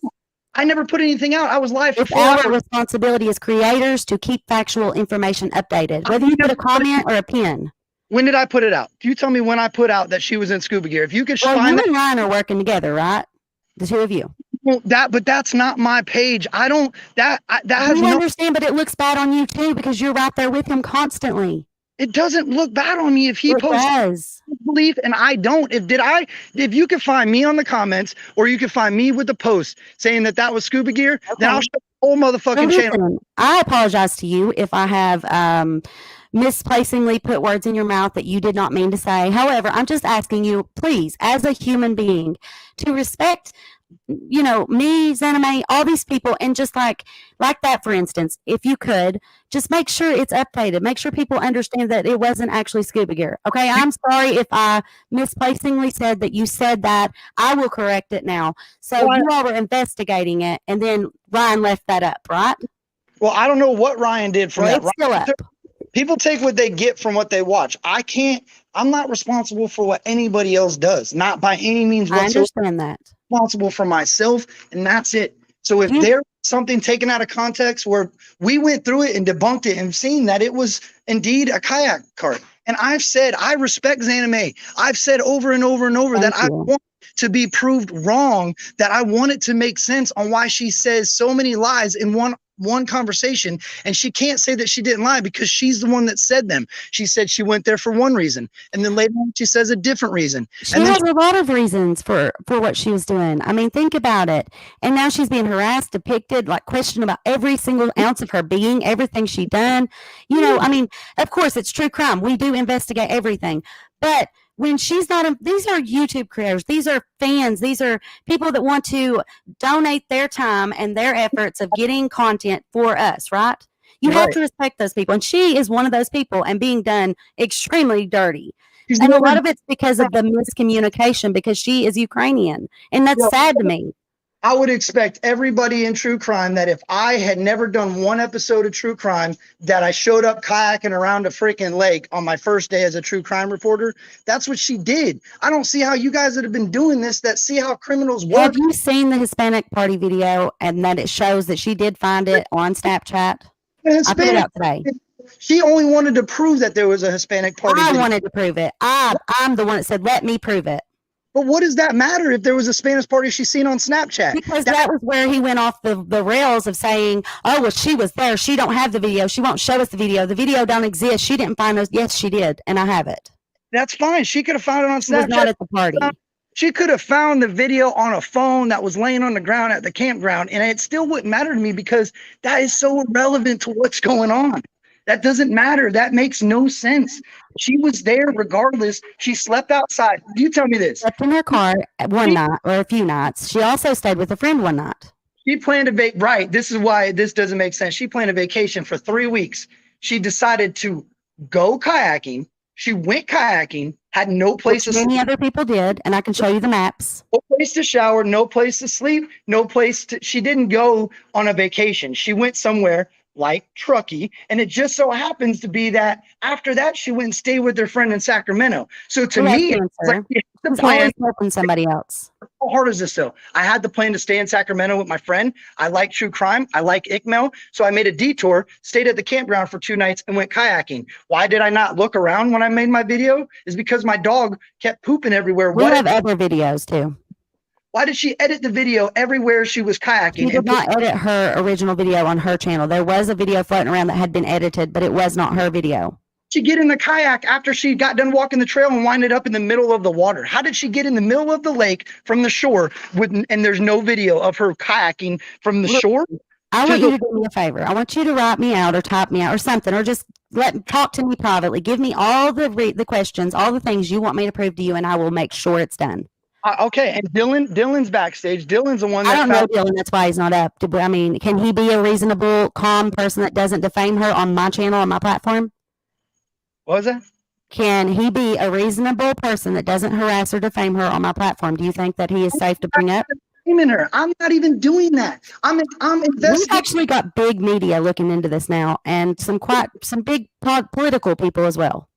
I never put anything out. I was live for It's 4 our hours. responsibility as creators to keep factual information updated, whether you put a comment or a pin. When did I put it out? You tell me when I put out that she was in scuba gear. If you could Well, find you that, and Ryan are working together, right? The two of you. well, but that's not my page. I don't, that has We no, understand, but it looks bad on you too because you're right there with him constantly. it doesn't look bad on me if he It posts does. belief and I don't. If you could find me on the comments or you could find me with the post saying that was scuba gear, then I'll show the whole motherfucking Well, channel. listen, I apologize to you if I have misplacingly put words in your mouth that you did not mean to say. However, I'm just asking you, please, as a human being, to respect, you know, me, XanamayX, all these people, and just like that, for instance, if you could, just make sure it's updated. Make sure people understand that it wasn't actually scuba gear. Okay, I'm sorry if I misplacingly said that you said that. I will correct it now. So Well, you all were investigating it, and then Ryan left that up, right? Well, I don't know what Ryan did from Well, that. it's still up. People take what they get from what they watch. I'm not responsible for what anybody else does. Not by any means I whatsoever. understand that. Responsible for myself, and that's it. So if Yeah. there's something taken out of context where we went through it and debunked it and seen that it was indeed a kayak cart, and I've said I respect XanamayX. I've said over and over and over Thank that I you. want to be proved wrong, that I want it to make sense on why she says so many lies in one conversation, and she can't say that she didn't lie because she's the one that said them. She said she went there for one reason, and then later on she says a different reason. She And then has a lot of reasons for what she was doing. I mean, think about it. And now she's being harassed, depicted, like questioned about every single ounce of her being, everything she done. You know, I mean, of course, it's true crime. We do investigate everything. But when she's not, these are YouTube creators. These are fans. These are people that want to donate their time and their efforts of getting content for us, right? You have Right. to respect those people. And she is one of those people and being done extremely dirty. she's And a never- lot of it's because of the miscommunication because she is Ukrainian. And that's Yeah. sad to me. I would expect everybody in true crime that if I had never done one episode of true crime, that I showed up kayaking around a freaking lake on my first day as a true crime reporter. That's what she did. I don't see how you guys that have been doing this, that see how criminals work. Have you seen the Hispanic party video and that it shows that she did find it on Snapchat? I put it out today. She only wanted to prove that there was a Hispanic party. I video. wanted to prove it. I'm the one that said, let me prove it. But what does that matter if there was a Spanish party she's seen on Snapchat? Because that was where he went off the rails of saying, oh, well, she was there. She don't have the video. She won't show us the video. The video don't exist. She didn't find those. Yes, she did. And I have it. That's fine. She could have found it on She was Snapchat. not at the party. She could have found the video on a phone that was laying on the ground at the campground, and it still wouldn't matter to me because that is so irrelevant to what's going on. That doesn't matter. That makes no sense. She was there regardless. She slept outside. You tell me this. Slept in her car one night or a few nights. She also stayed with a friend one night. She planned a right. This is why this doesn't make sense. She planned a vacation for 3 weeks. She decided to go kayaking. She went kayaking, had no place to Many sleep, other people did, and I can show you the maps. no place to shower, no place to sleep, no place to, she didn't go on a vacation. She went somewhere, like Truckee, and it just so happens to be that after that she went and stayed with her friend in Sacramento. So to me, it's like the He's plan. always helping somebody else. How hard is this though? I had the plan to stay in Sacramento with my friend. I like true crime. I like ICMEL. So I made a detour, stayed at the campground for 2 nights, and went kayaking. Why did I not look around when I made my video? Is because my dog kept pooping everywhere. We have other videos too. Why did she edit the video everywhere she was kayaking? She did not edit her original video on her channel. There was a video floating around that had been edited, but it was not her video. She get in the kayak after she got done walking the trail and winded up in the middle of the water? How did she get in the middle of the lake from the shore and there's no video of her kayaking from the shore? I want you to do me a favor. I want you to write me out or type me out or something, or just talk to me privately. Give me all the questions, all the things you want me to prove to you, and I will make sure it's done. Okay, and Dylan's backstage. Dylan's the one that I don't know Dylan. That's why he's not up. I mean, can he be a reasonable, calm person that doesn't defame her on my channel, on my platform? What was that? Can he be a reasonable person that doesn't harass or defame her on my platform? Do you think that he is safe to bring up? Her. I'm not even doing that. I'm investigating. We've actually got big media looking into this now, and some big political people as well.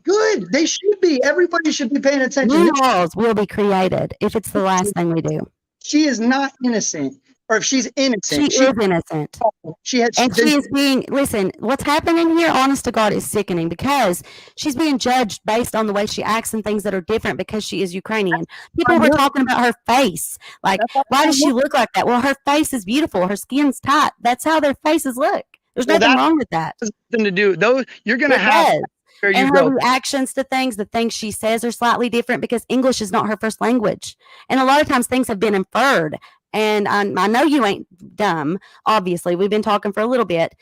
Good. They should be. Everybody should be paying attention. New laws will be created if it's the last thing we do. She is not innocent. Or if she's innocent. She is innocent. She is being, listen, what's happening here, honest to God, is sickening because she's being judged based on the way she acts and things that are different because she is Ukrainian. People were talking about her face. Like, why does she look like that? Well, her face is beautiful. Her skin's tight. That's how their faces look. There's nothing wrong with that. Nothing to do. Those you're going to have. And her reactions to things, the things she says are slightly different because English is not her first language. And a lot of times things have been inferred. And I know you ain't dumb. Obviously, we've been talking for a little bit.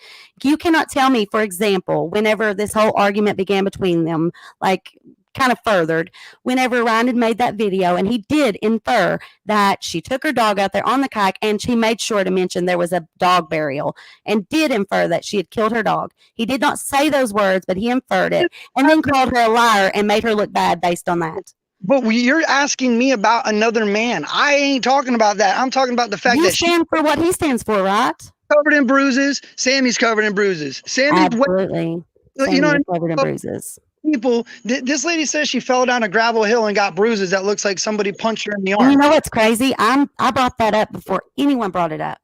You cannot tell me, for example, whenever this whole argument began between them, like kind of furthered, whenever Ryan had made that video, and he did infer that she took her dog out there on the kayak, and she made sure to mention there was a dog burial, and did infer that she had killed her dog. He did not say those words, but he inferred it, and then called her a liar and made her look bad based on that. But you're asking me about another man. I ain't talking about that. I'm talking about the fact that she stands for what he stands for, right? Covered in bruises. Sammy's covered in bruises. Absolutely. You know, covered in bruises. People, this lady says she fell down a gravel hill and got bruises that looks like somebody punched her in the arm. You know what's crazy? I brought that up before anyone brought it up.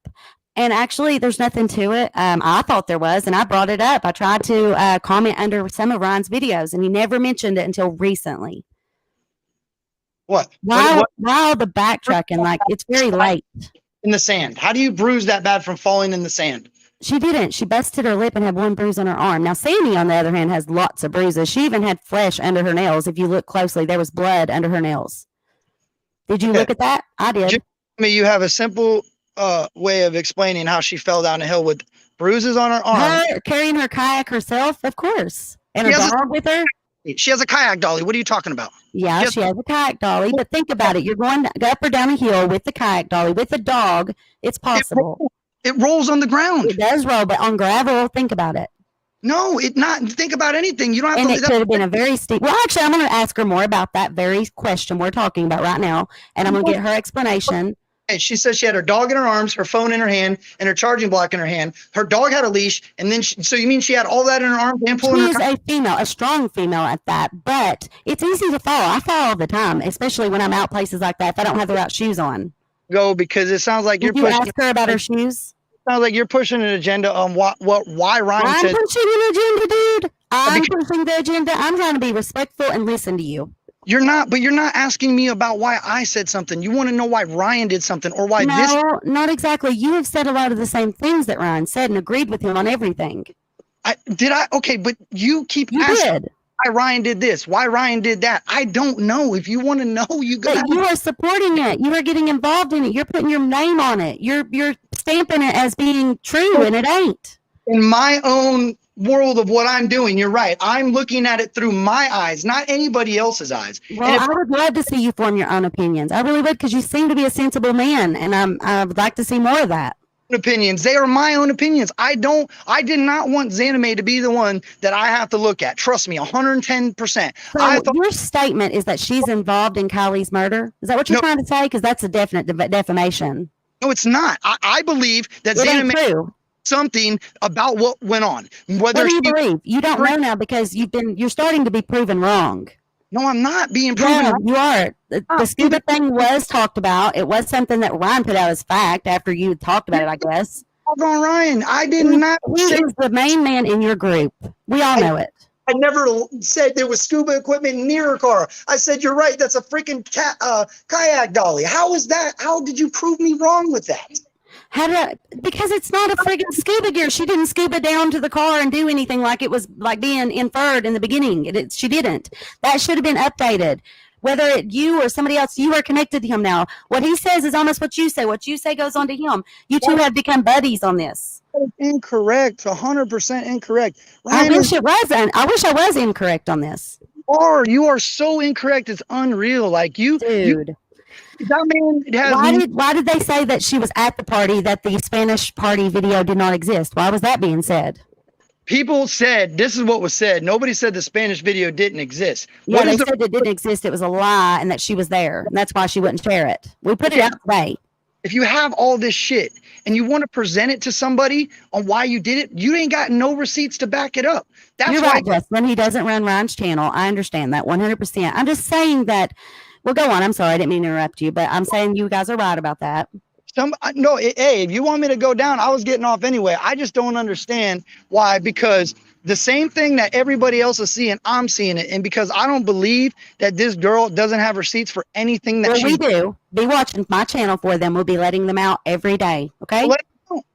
And actually, there's nothing to it. I thought there was, and I brought it up. I tried to comment under some of Ryan's videos, and he never mentioned it until recently. What? While the backtracking, like it's very late. In the sand. How do you bruise that bad from falling in the sand? She didn't. She busted her lip and had one bruise on her arm. Now, Sammy, on the other hand, has lots of bruises. She even had flesh under her nails. If you look closely, there was blood under her nails. Did you look at that? I did. You have a simple way of explaining how she fell down a hill with bruises on her arm. Her carrying her kayak herself, of course. And her dog with her. She has a kayak dolly. What are you talking about? Yeah, she has a kayak dolly. But think about it. You're going up or down a hill with the kayak dolly, with a dog. It's possible. It rolls on the ground. It does roll, but on gravel, think about it. No, think about anything. You don't have and to. And it could have been a very steep. Well, actually, I'm going to ask her more about that very question we're talking about right now. And I'm going to get her explanation. And she says she had her dog in her arms, her phone in her hand, and her charging block in her hand. Her dog had a leash, and then so you mean she had all that in her arms and she is a female, a strong female at that. But it's easy to fall. I fall all the time, especially when I'm out places like that. If I don't have the right shoes on. Go because it sounds like Did you ask her about her shoes? Sounds like you're pushing an agenda on why Ryan said. I'm pushing an agenda, dude. I'm pushing the agenda. I'm trying to be respectful and listen to you. You're not asking me about why I said something. You want to know why Ryan did something or why this. No, not exactly. You have said a lot of the same things that Ryan said and agreed with him on everything. Okay, but you keep asking why Ryan did this, why Ryan did that. I don't know. If you want to know, you go. But you are supporting it. You are getting involved in it. You're putting your name on it. You're stamping it as being true, and it ain't. In my own world of what I'm doing, you're right. I'm looking at it through my eyes, not anybody else's eyes. Well, I would love to see you form your own opinions. I really would, because you seem to be a sensible man, and I would like to see more of that. Opinions. They are my own opinions. I did not want XanamayX to be the one that I have to look at. Trust me, 110%. So your statement is that she's involved in Kylie's murder? Is that what you're trying to say? Because that's a definite defamation. No, it's not. I believe that XanamayX. something about what went on. What do you believe? You don't know now because you're starting to be proven wrong. No, I'm not being proven. Yeah, you are. The scuba thing was talked about. It was something that Ryan put out as fact after you had talked about it, I guess. On Ryan, I did not. He is the main man in your group. We all know it. I never said there was scuba equipment near her car. I said, you're right. That's a freaking kayak dolly. How is that? How did you prove me wrong with that? Because it's not a friggin' scuba gear. She didn't scuba down to the car and do anything like it was like being inferred in the beginning. She didn't. That should have been updated. Whether it you or somebody else, you are connected to him now. What he says is almost what you say. What you say goes on to him. You two have become buddies on this. Incorrect. 100% incorrect. Ryan, I wish it wasn't. I wish I was incorrect on this. You are so incorrect. It's unreal. Like you, dude. That man has why did they say that she was at the party, that the Spanish party video did not exist? Why was that being said? People said, this is what was said. Nobody said the Spanish video didn't exist. Yeah, they said it didn't exist. It was a lie and that she was there. And that's why she wouldn't share it. We put it out today. If you have all this shit and you want to present it to somebody on why you did it, you ain't got no receipts to back it up. That's You're right, Justin. He doesn't run Ryan's channel. I understand that 100%. I'm just saying that. Well, go on. I'm sorry. I didn't mean to interrupt you, but I'm saying you guys are right about that. Hey, if you want me to go down, I was getting off anyway. I just don't understand why, because the same thing that everybody else is seeing, I'm seeing it. And because I don't believe that this girl doesn't have receipts for anything that we do. Be watching my channel for them. We'll be letting them out every day. Okay.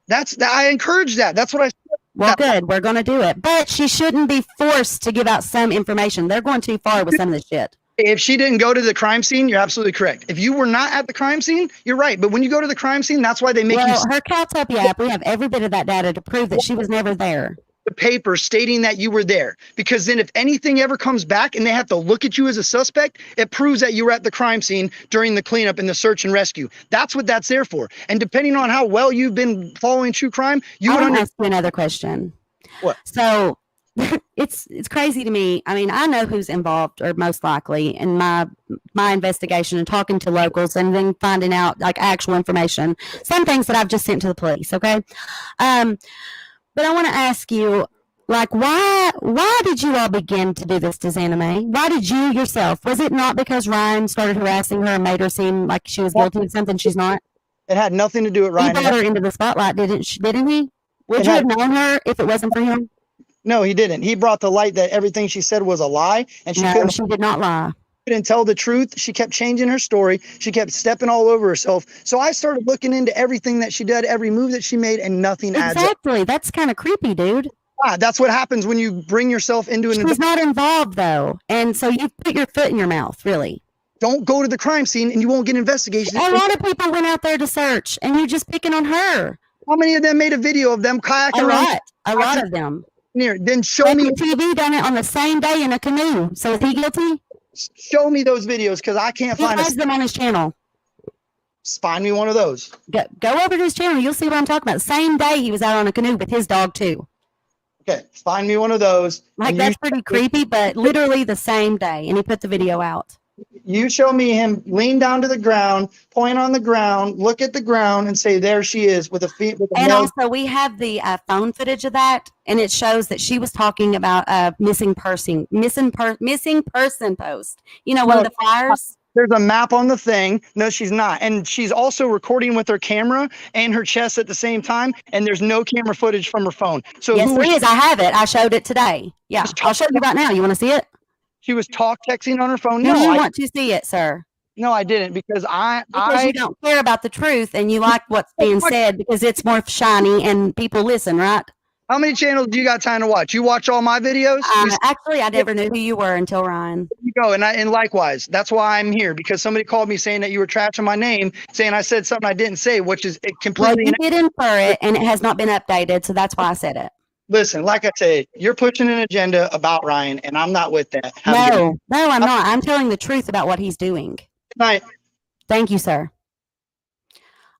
I encourage that. That's what I said. Well, good. We're going to do it. But she shouldn't be forced to give out some information. They're going too far with some of this shit. If she didn't go to the crime scene, you're absolutely correct. If you were not at the crime scene, you're right. But when you go to the crime scene, that's why they make you. Her Caltopia app, we have every bit of that data to prove that she was never there. The paper stating that you were there, because then if anything ever comes back and they have to look at you as a suspect, it proves that you were at the crime scene during the cleanup and the search and rescue. That's what that's there for. And depending on how well you've been following true crime, you would ask you another question. What? So it's crazy to me. I mean, I know who's involved, or most likely, in my investigation and talking to locals and then finding out like actual information. Some things that I've just sent to the police. Okay. But I want to ask you, like, why did you all begin to do this to XanamayX? Why did you yourself? Was it not because Ryan started harassing her and made her seem like she was guilty of something she's not? It had nothing to do with Ryan. He brought her into the spotlight, didn't he? Would you have known her if it wasn't for him? No, he didn't. He brought to light that everything she said was a lie, and she did not lie. Couldn't tell the truth. She kept changing her story. She kept stepping all over herself. So I started looking into everything that she did, every move that she made, and nothing adds up. Exactly. That's kind of creepy, dude. That's what happens when you bring yourself into an. She's not involved though, and so you put your foot in your mouth. Really. Don't go to the crime scene, and you won't get investigation. A lot of people went out there to search, and you're just picking on her. How many of them made a video of them kayaking around? A lot of them. Then show me. TV done it on the same day in a canoe. So is he guilty? Show me those videos, because I can't find them on his channel. Find me one of those. Go over to his channel. You'll see what I'm talking about. Same day he was out on a canoe with his dog too. Okay, find me one of those. Like, that's pretty creepy, but literally the same day, and he put the video out. You show me him lean down to the ground, point on the ground, look at the ground, and say, "There she is," with a feet. Also, we have the phone footage of that, and it shows that she was talking about missing person post. You know, one of the flyers. There's a map on the thing. No, she's not. And she's also recording with her camera and her chest at the same time. And there's no camera footage from her phone. So yes, there is. I have it. I showed it today. Yeah, I'll show you right now. You want to see it? She was texting on her phone. No, I want to see it, sir. No, I didn't, because you don't care about the truth and you like what's being said because it's more shiny and people listen, right? How many channels do you got time to watch? You watch all my videos? Actually, I never knew who you were until Ryan. There you go. And likewise, that's why I'm here, because somebody called me saying that you were trashing my name, saying I said something I didn't say, which is completely. Well, you did infer it, and it has not been updated, so that's why I said it. Listen, like I said, you're pushing an agenda about Ryan, and I'm not with that. No, I'm not. I'm telling the truth about what he's doing. Good night. Thank you, sir.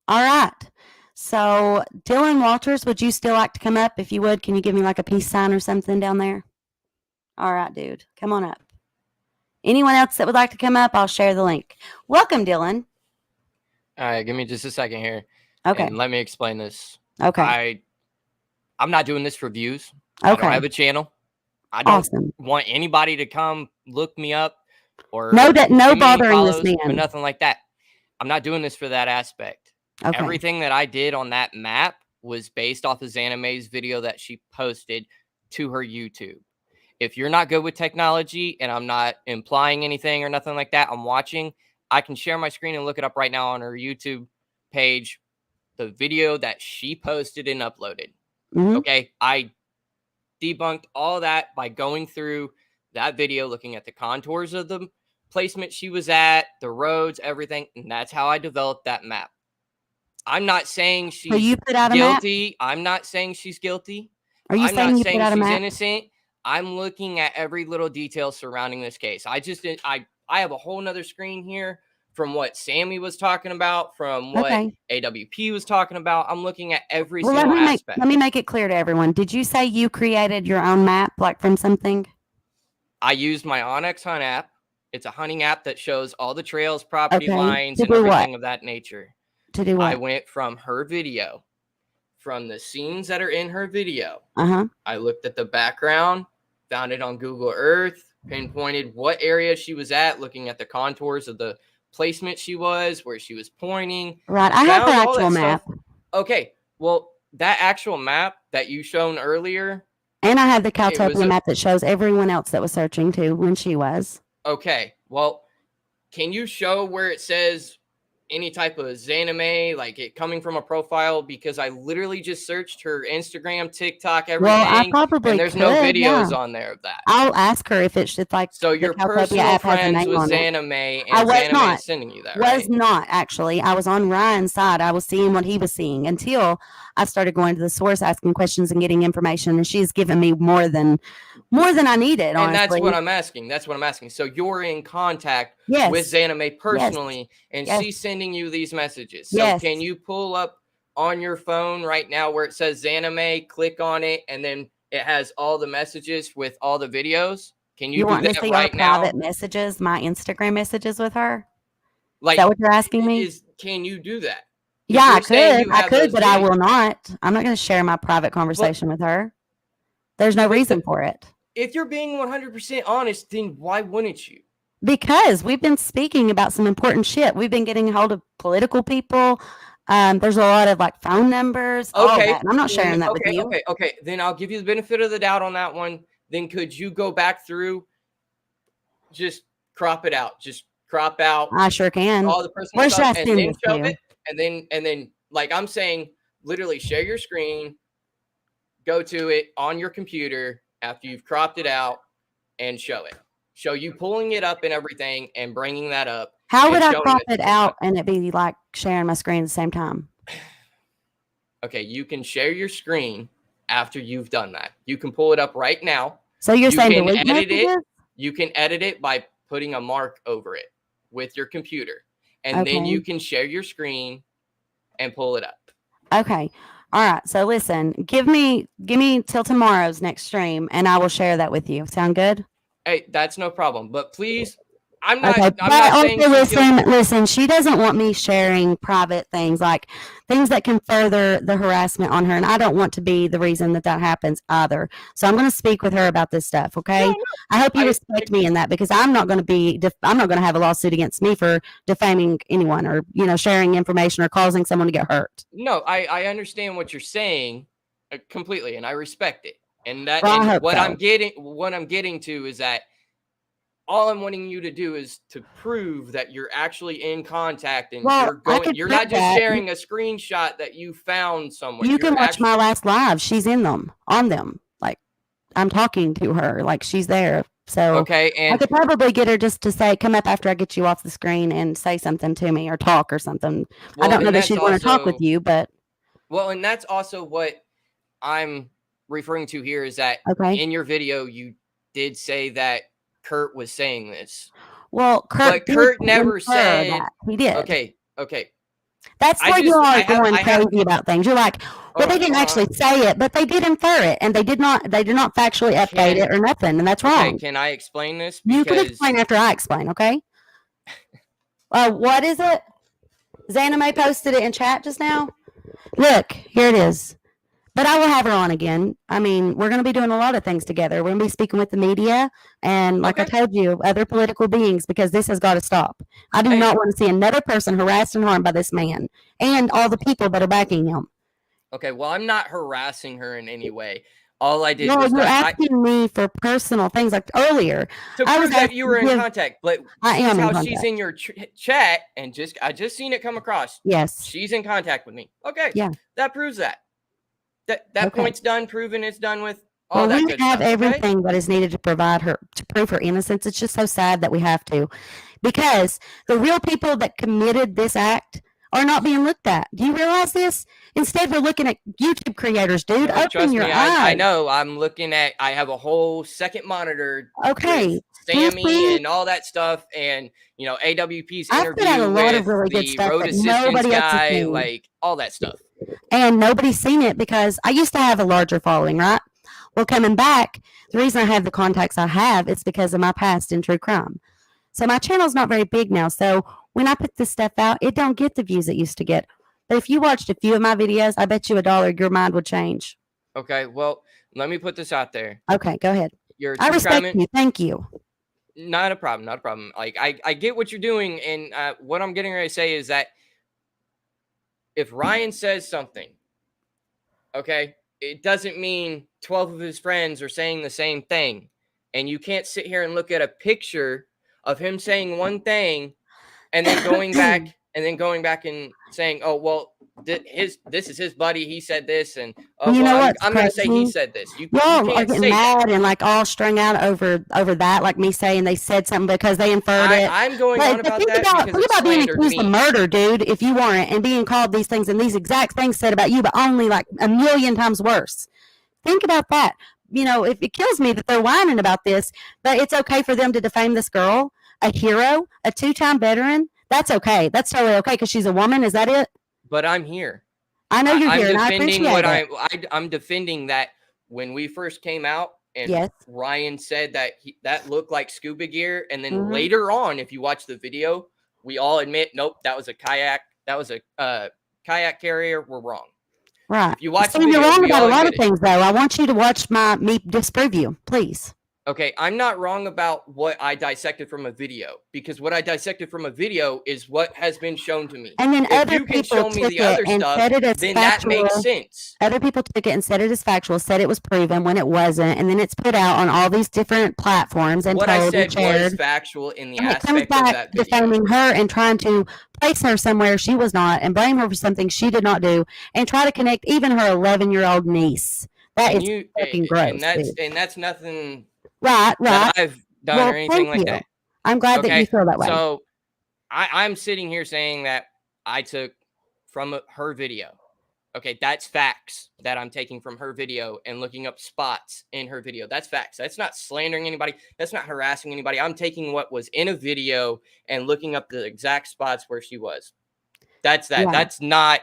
All right. So, Dylan Walters, would you still like to come up? If you would, can you give me like a peace sign or something down there? All right, dude. Come on up. Anyone else that would like to come up, I'll share the link. Welcome, Dylan. All right, give me just a second here. Okay. And let me explain this. Okay. I'm not doing this for views. I don't Okay. have a channel. I don't Awesome. want anybody to come look me up or No give me any bothering this follows or man. nothing like that. I'm not doing this for that aspect. Okay. Everything that I did on that map was based off of XanamayX video that she posted to her YouTube. If you're not good with technology, and I'm not implying anything or nothing like that, I'm watching, I can share my screen and look it up right now on her YouTube page, the video that she posted and uploaded. Mhm. Okay, I debunked all that by going through that video, looking at the contours of the placement she was at, the roads, everything, and that's how I developed that map. I'm not saying So she's you put out a map? guilty. I'm not saying she's guilty. Are you I'm saying not you put saying out a she's map? innocent. I'm looking at every little detail surrounding this case. I have a whole nother screen here from what Sammy was talking about, from what Okay. AWP was talking about. I'm looking at every Well, single aspect. let me make it clear to everyone. Did you say you created your own map, like from something? I used my Onyx Hunt app. It's a hunting app that shows all the trails, property Okay. lines, To and do everything what? of that nature. To do I what? went from her video, from the scenes that are in her video. Uh-huh. I looked at the background, found it on Google Earth, pinpointed what area she was at, looking at the contours of the placement she was, where she was pointing. Right. I have her Found all actual that map. stuff. Okay, well, that actual map that you shown earlier. And I have the It was Caltopia map that shows everyone else that was searching too when she was. Okay, well, can you show where it says any type of Xanamay, like it coming from a profile? Because I literally just searched her Instagram, TikTok, everything, Well, I probably and there's could, no videos yeah. on there of that. I'll ask her if it's like So the your Caltopia personal app has a friends name with on it. Xanamay, I and was Xanamay not. is sending you that, Was right? not actually. I was on Ryan's side. I was seeing what he was seeing until I started going to the source, asking questions and getting information. And she's given me more than I needed. And honestly. that's what I'm asking. That's what I'm asking. So you're in contact Yes. with Xanamay personally, Yes. and Yes. she's sending you these messages. So Yes. can you pull up on your phone right now where it says Xanamay, click on it, and then it has all the messages with all the videos? Can you do want me to that see right our now? private messages, my Instagram messages with her? Like, Is that what you're asking me? Can you do that? Yeah, I could. I could, but I videos. will not. I'm not going to share my private conversation with her. There's no reason for it. If you're being 100% honest, then why wouldn't you? Because we've been speaking about some important shit. We've been getting a hold of political people. There's a lot of like phone numbers. All Okay. that. And I'm not sharing that with you. Okay. Then I'll give you the benefit of the doubt on that one. Then could you go back through, just crop it out, just crop out I sure can. all the personal Where should stuff, I and send then this show to? it, and then like I'm saying, literally share your screen, go to it on your computer after you've cropped it out, and show it. Show you pulling it up and everything and bringing that up. How would and I showing crop that it to out and it be like sharing my screen at the same time? Okay, you can share your screen after you've done that. You can pull it up right now. So you're saying can delete edit it. messages? You can edit it by putting a mark over it with your computer. And then Okay. you can share your screen and pull it up. Okay. All right. So listen, give me till tomorrow's next stream and I will share that with you. Sound good? Hey, that's no problem. But please, I'm not Okay. I'm not saying she's guilty. Listen, she doesn't want me sharing private things, like things that can further the harassment on her. And I don't want to be the reason that happens either. So I'm going to speak with her about this stuff. Okay. No. I hope you respect me in that, because I'm not going to have a lawsuit against me for defaming anyone or, sharing information or causing someone to get hurt. No, I understand what you're saying completely, and I respect it. And that Well, I hope what so. I'm getting to is that all I'm wanting you to do is to prove that you're actually in contact and you're not just sharing a screenshot that you found somewhere. You can watch my last live. She's on them. Like, I'm talking to her, like she's there. So okay, and I could probably get her just to say, come up after I get you off the screen and say something to me or talk or something. I don't know that she'd want to talk with you, but. Well, and that's also what I'm referring to here, is that in your video, you did say that Kurt was saying this. Well, Kurt never said that. He did. Okay. That's where you are going crazy about things. You're like, well, they didn't actually say it, but they did infer it, and they did not factually update it or nothing, and that's wrong. Can I explain this? You can explain after I explain, okay? What is it? Xanamay posted it in chat just now. Look, here it is. But I will have her on again. I mean, we're going to be doing a lot of things together. We're going to be speaking with the media and, like I Okay. told you, other political beings, because this has got to stop. I do Hey. not want to see another person harassed and harmed by this man and all the people that are backing him. Okay, well, I'm not harassing her in any way. All I did No, was you're that asking me for personal things. Like earlier, to I was prove that asking you were in you- contact, but I sees am in how she's contact. in your chat, and I just seen it come across. Yes. She's in contact with me. Okay, Yeah. that proves that. That Okay. point's done, proven, it's done with. All Well, that we good have stuff. Okay? everything that is needed to provide her to prove her innocence. It's just so sad that we have to, because the real people that committed this act are not being looked at. Do you realize this? Instead, we're looking at YouTube creators, dude. No, Open trust your me, eyes. I know. I'm looking at. I have a whole second monitor. Okay. With Sammy and all that stuff, and AWP's I've put out interview a lot with of really good the stuff road that assistance nobody else has guy, seen. like all that stuff. And nobody's seen it because I used to have a larger following, right? Well, coming back, the reason I have the contacts I have is because of my past in true crime. So my channel's not very big now. So when I put this stuff out, it don't get the views it used to get. But if you watched a few of my videos, I bet you $1 your mind would change. Okay, well, let me put this out there. Okay, go ahead. You're I respect you. Thank you. Not a problem. Not a problem. Like I get what you're doing, and what I'm getting ready to say is that if Ryan says something, okay, it doesn't mean 12 of his friends are saying the same thing, and you can't sit here and look at a picture of him saying one thing, and then going back and saying, "Oh, well, this is his buddy. He said this," and You know well, what's I'm going to say he crazy? said this. You Y'all are can't getting say that. mad and like all strung out over that, like me saying they said something because they inferred it. I'm going on about think that about, because think it about being slandered accused of me. murder, dude, if you weren't, and being called these things and these exact things said about you, but only like a million times worse. Think about that. If it kills me that they're whining about this, but it's okay for them to defame this girl, a hero, a 2-time veteran. That's okay. That's totally okay because she's a woman. Is that it? But I'm here. I know you're here, and I defending appreciate what it. I'm defending that when we first came out and Yes. Ryan said that that looked like scuba gear, and then Mhm. later on, if you watch the video, we all admit, nope, that was a kayak. That was a kayak carrier. We're wrong. Right. If you watch the You're video, wrong we about all a lot of admit it. things, though. I want you to watch me disprove you, please. Okay, I'm not wrong about what I dissected from a video, because what I dissected from a video is what has been shown to me. And then If other you can people show me took the other it and stuff, said it as then that makes factual. sense. Other people took it and said it as factual, said it was proven when it wasn't, and then it's put out on all these different platforms and What I told and said was shared. factual in the And it comes aspect of back that video. defaming her and trying to place her somewhere she was not and blame her for something she did not do and try to connect even her 11-year-old niece. That And is fucking gross. and that's nothing Right. that I've done Well, or anything thank like you. that. I'm glad that Okay, you feel that way. so I'm sitting here saying that I took from her video. Okay, that's facts that I'm taking from her video and looking up spots in her video. That's facts. That's not slandering anybody. That's not harassing anybody. I'm taking what was in a video and looking up the exact spots where she was. That's that. Yeah. That's not.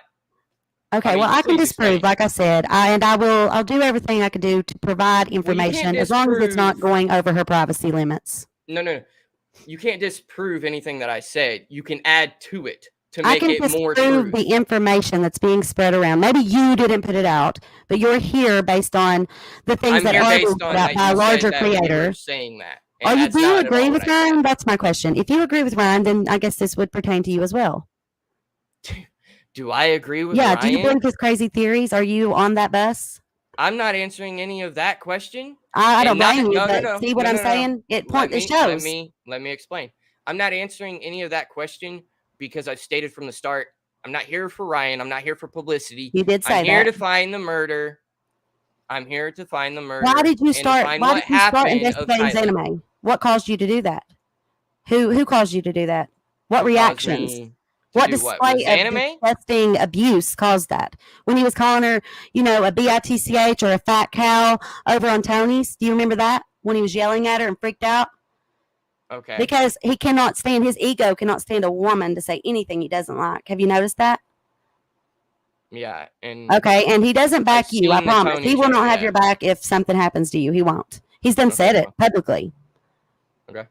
Okay, I mean, well, I can please explain. disprove, like I said, I'll do everything I can do to provide information as long as it's not disprove- going over her privacy limits. No. You can't disprove anything that I said. You can add to it to I make can it more disprove true. the information that's being spread around. Maybe you didn't put it out, but you're here based on the things I'm that here are being based put on out that by a you larger said that you were creator. saying that. Do you that's not at agree all with what I said. Ryan? That's my question. If you agree with Ryan, then I guess this would pertain to you as well. Do I agree with Yeah, Ryan? do you believe his crazy theories? Are you on that bus? I'm not answering any of that question. I don't And blame you, no, but no, see what no, I'm no, no. saying? It Let shows. me explain. I'm not answering any of that question because I've stated from the start, I'm not here for Ryan. I'm not here for publicity. You did say I'm here that. to find the murder. I'm here to find the murder. Why did you and start? find Why what did you start happened of investigating Kylie. Xanamay? What caused you to do that? Who caused you to do that? What Who caused reactions? me to What do what? display With of Xanamay? disgusting abuse caused that? When he was calling her, a bitch or a fat cow over on Tony's. Do you remember that? When he was yelling at her and freaked out? Okay. Because he cannot stand, his ego cannot stand a woman to say anything he doesn't like. Have you noticed that? Yeah. And Okay, and he doesn't back I've you, I seen the promise. Tony He will show, not have yeah. your back if something happens to you. He won't. He's done Okay, said it well. publicly. Okay.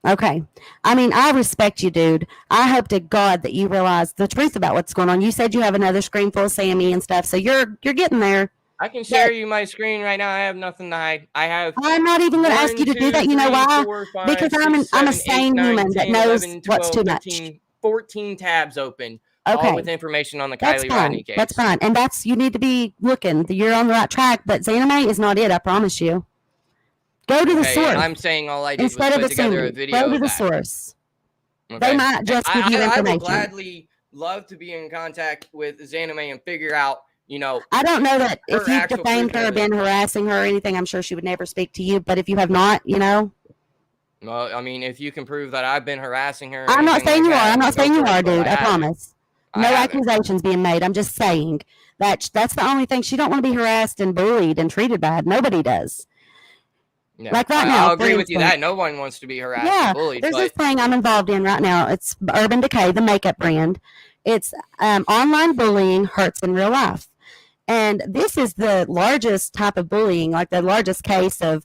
Okay. I mean, I respect you, dude. I hope to God that you realize the truth about what's going on. You said you have another screen full of Sammy and stuff, so you're getting there. I can share you my screen right now. I have nothing to hide. I have. I'm not even going to ask you to do that. You know why? Because I'm a sane human that knows 11, 12, what's too 13, much. 14 tabs open. Okay. All with information on the That's Kylie fine. Rodney case. That's fine. And you need to be looking. You're on the right track, but Xanamay is not it, I promise you. Go to the source. And I'm saying all I did instead was of put together a assuming. video Go to of the that. source. Okay. They might just give you information. I will gladly love to be in contact with Xanamay and figure out, I don't know that if her you've actual defamed proof her or of been harassing her or anything, I'm sure she would never speak to you. But if you have not, Well, I mean, if you can prove that I've been harassing her. I'm not saying you are. I'm not saying you are, dude. I haven't. promise. No accusations being made. I'm just saying that's the only thing. She don't want to be harassed and bullied and treated bad. Nobody does. Yeah. Like right now, I'll agree with you that no one wants to be harassed and bullied. There's this thing I'm involved in right now. It's Urban Decay, the makeup brand. It's online bullying hurts in real life. And this is the largest type of bullying, like the largest case of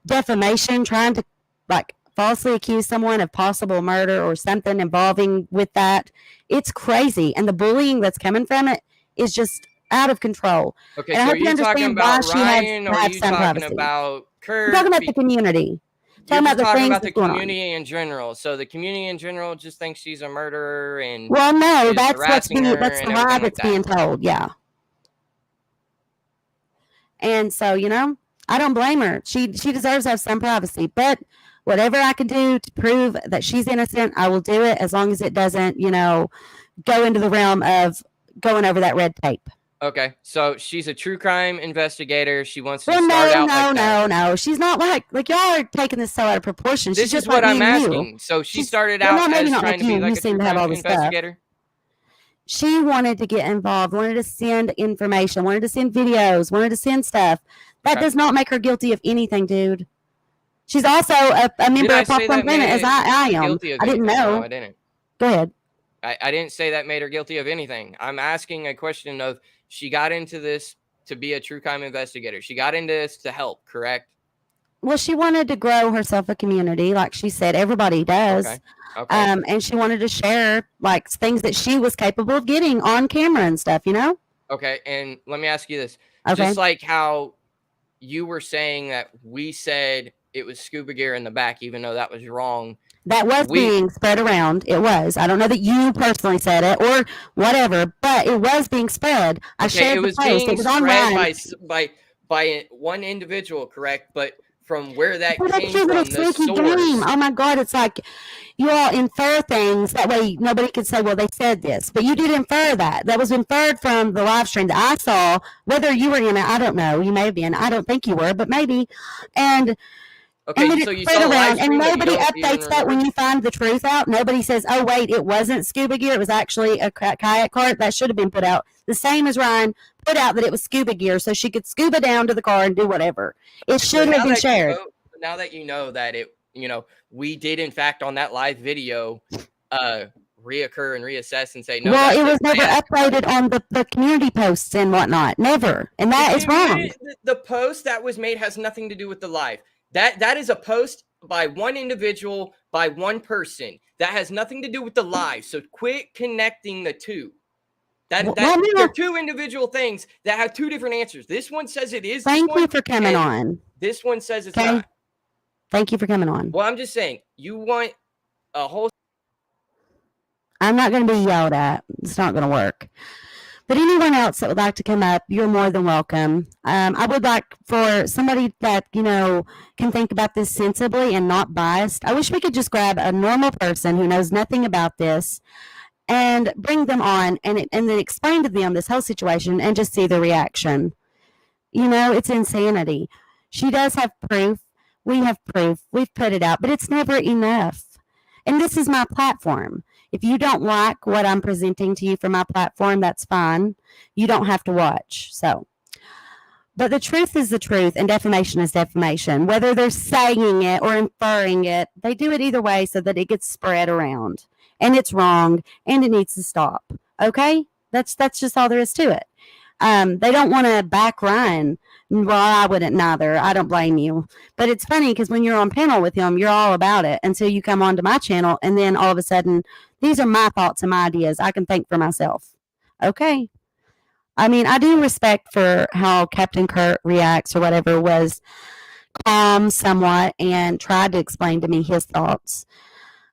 defamation, trying to like falsely accuse someone of possible murder or something involving with that. It's crazy. And the bullying that's coming from it is just out of control. Okay, so are you talking about Ryan or are you talking about Kurt? I'm talking about the community. You're talking about the community in general. So the community in general just thinks she's a murderer and well, no, that's the lie that's being told. Yeah. And so, I don't blame her. She deserves to have some privacy, but whatever I can do to prove that she's innocent, I will do it as long as it doesn't, go into the realm of going over that red tape. Okay, so she's a true crime investigator. She wants to start out like that. No. She's not like y'all are taking this so out of proportion. This is what I'm asking. So she started out as trying to be like a true crime investigator. She wanted to get involved, wanted to send information, wanted to send videos, wanted to send stuff. That does not make her guilty of anything, dude. She's also a member of Popcorn Planet, as I am. I didn't know. No, I didn't. Go ahead. I didn't say that made her guilty of anything. I'm asking a question of she got into this to be a true crime investigator. She got into this to help, correct? Well, she wanted to grow herself a community, like she said. Everybody does. Okay. And she wanted to share like things that she was capable of getting on camera and stuff, Okay, and let me ask you this. Okay. Just like how you were saying that we said it was scuba gear in the back, even though that was wrong. That was being spread around. It was. I don't know that you personally said it or whatever, but it was being spread. I shared the post. It was spread by one individual, correct? But from where that came from, the source. Oh my God, it's like you all infer things. That way nobody could say, well, they said this. But you did infer that. That was inferred from the live stream that I saw. Whether you were in it, I don't know. You may have been. I don't think you were, but maybe. And so you saw around, and nobody updates that when you find the truth out. Nobody says, oh, wait, it wasn't scuba gear. It was actually a kayak cart. That should have been put out. The same as Ryan put out that it was scuba gear so she could scuba down to the car and do whatever. It should have been shared. Now that you know that we did, in fact, on that live video, reoccur and reassess and say, no. Well, it was never uploaded on the community posts and whatnot. Never. And that is wrong. The post that was made has nothing to do with the live. That is a post by one individual, by one person. That has nothing to do with the live. So quit connecting the two. They're two individual things that have two different answers. This one says it is. Thank you for coming on. This one says it's not. Thank you for coming on. Well, I'm just saying, you want a whole. I'm not going to be yelled at. It's not going to work. But anyone else that would like to come up, you're more than welcome. I would like for somebody that, can think about this sensibly and not biased. I wish we could just grab a normal person who knows nothing about this and bring them on and then explain to them this whole situation and just see the reaction. It's insanity. She does have proof. We have proof. We've put it out, but it's never enough. And this is my platform. If you don't like what I'm presenting to you for my platform, that's fine. You don't have to watch. But the truth is the truth, and defamation is defamation. Whether they're saying it or inferring it, they do it either way so that it gets spread around. And it's wrong, and it needs to stop. Okay? That's just all there is to it. They don't want to back Ryan. Well, I wouldn't neither. I don't blame you. But it's funny because when you're on panel with him, you're all about it until you come onto my channel, and then all of a sudden, these are my thoughts and my ideas. I can think for myself. Okay. I mean, I do respect for how Captain Kurt reacts or whatever was calm somewhat and tried to explain to me his thoughts.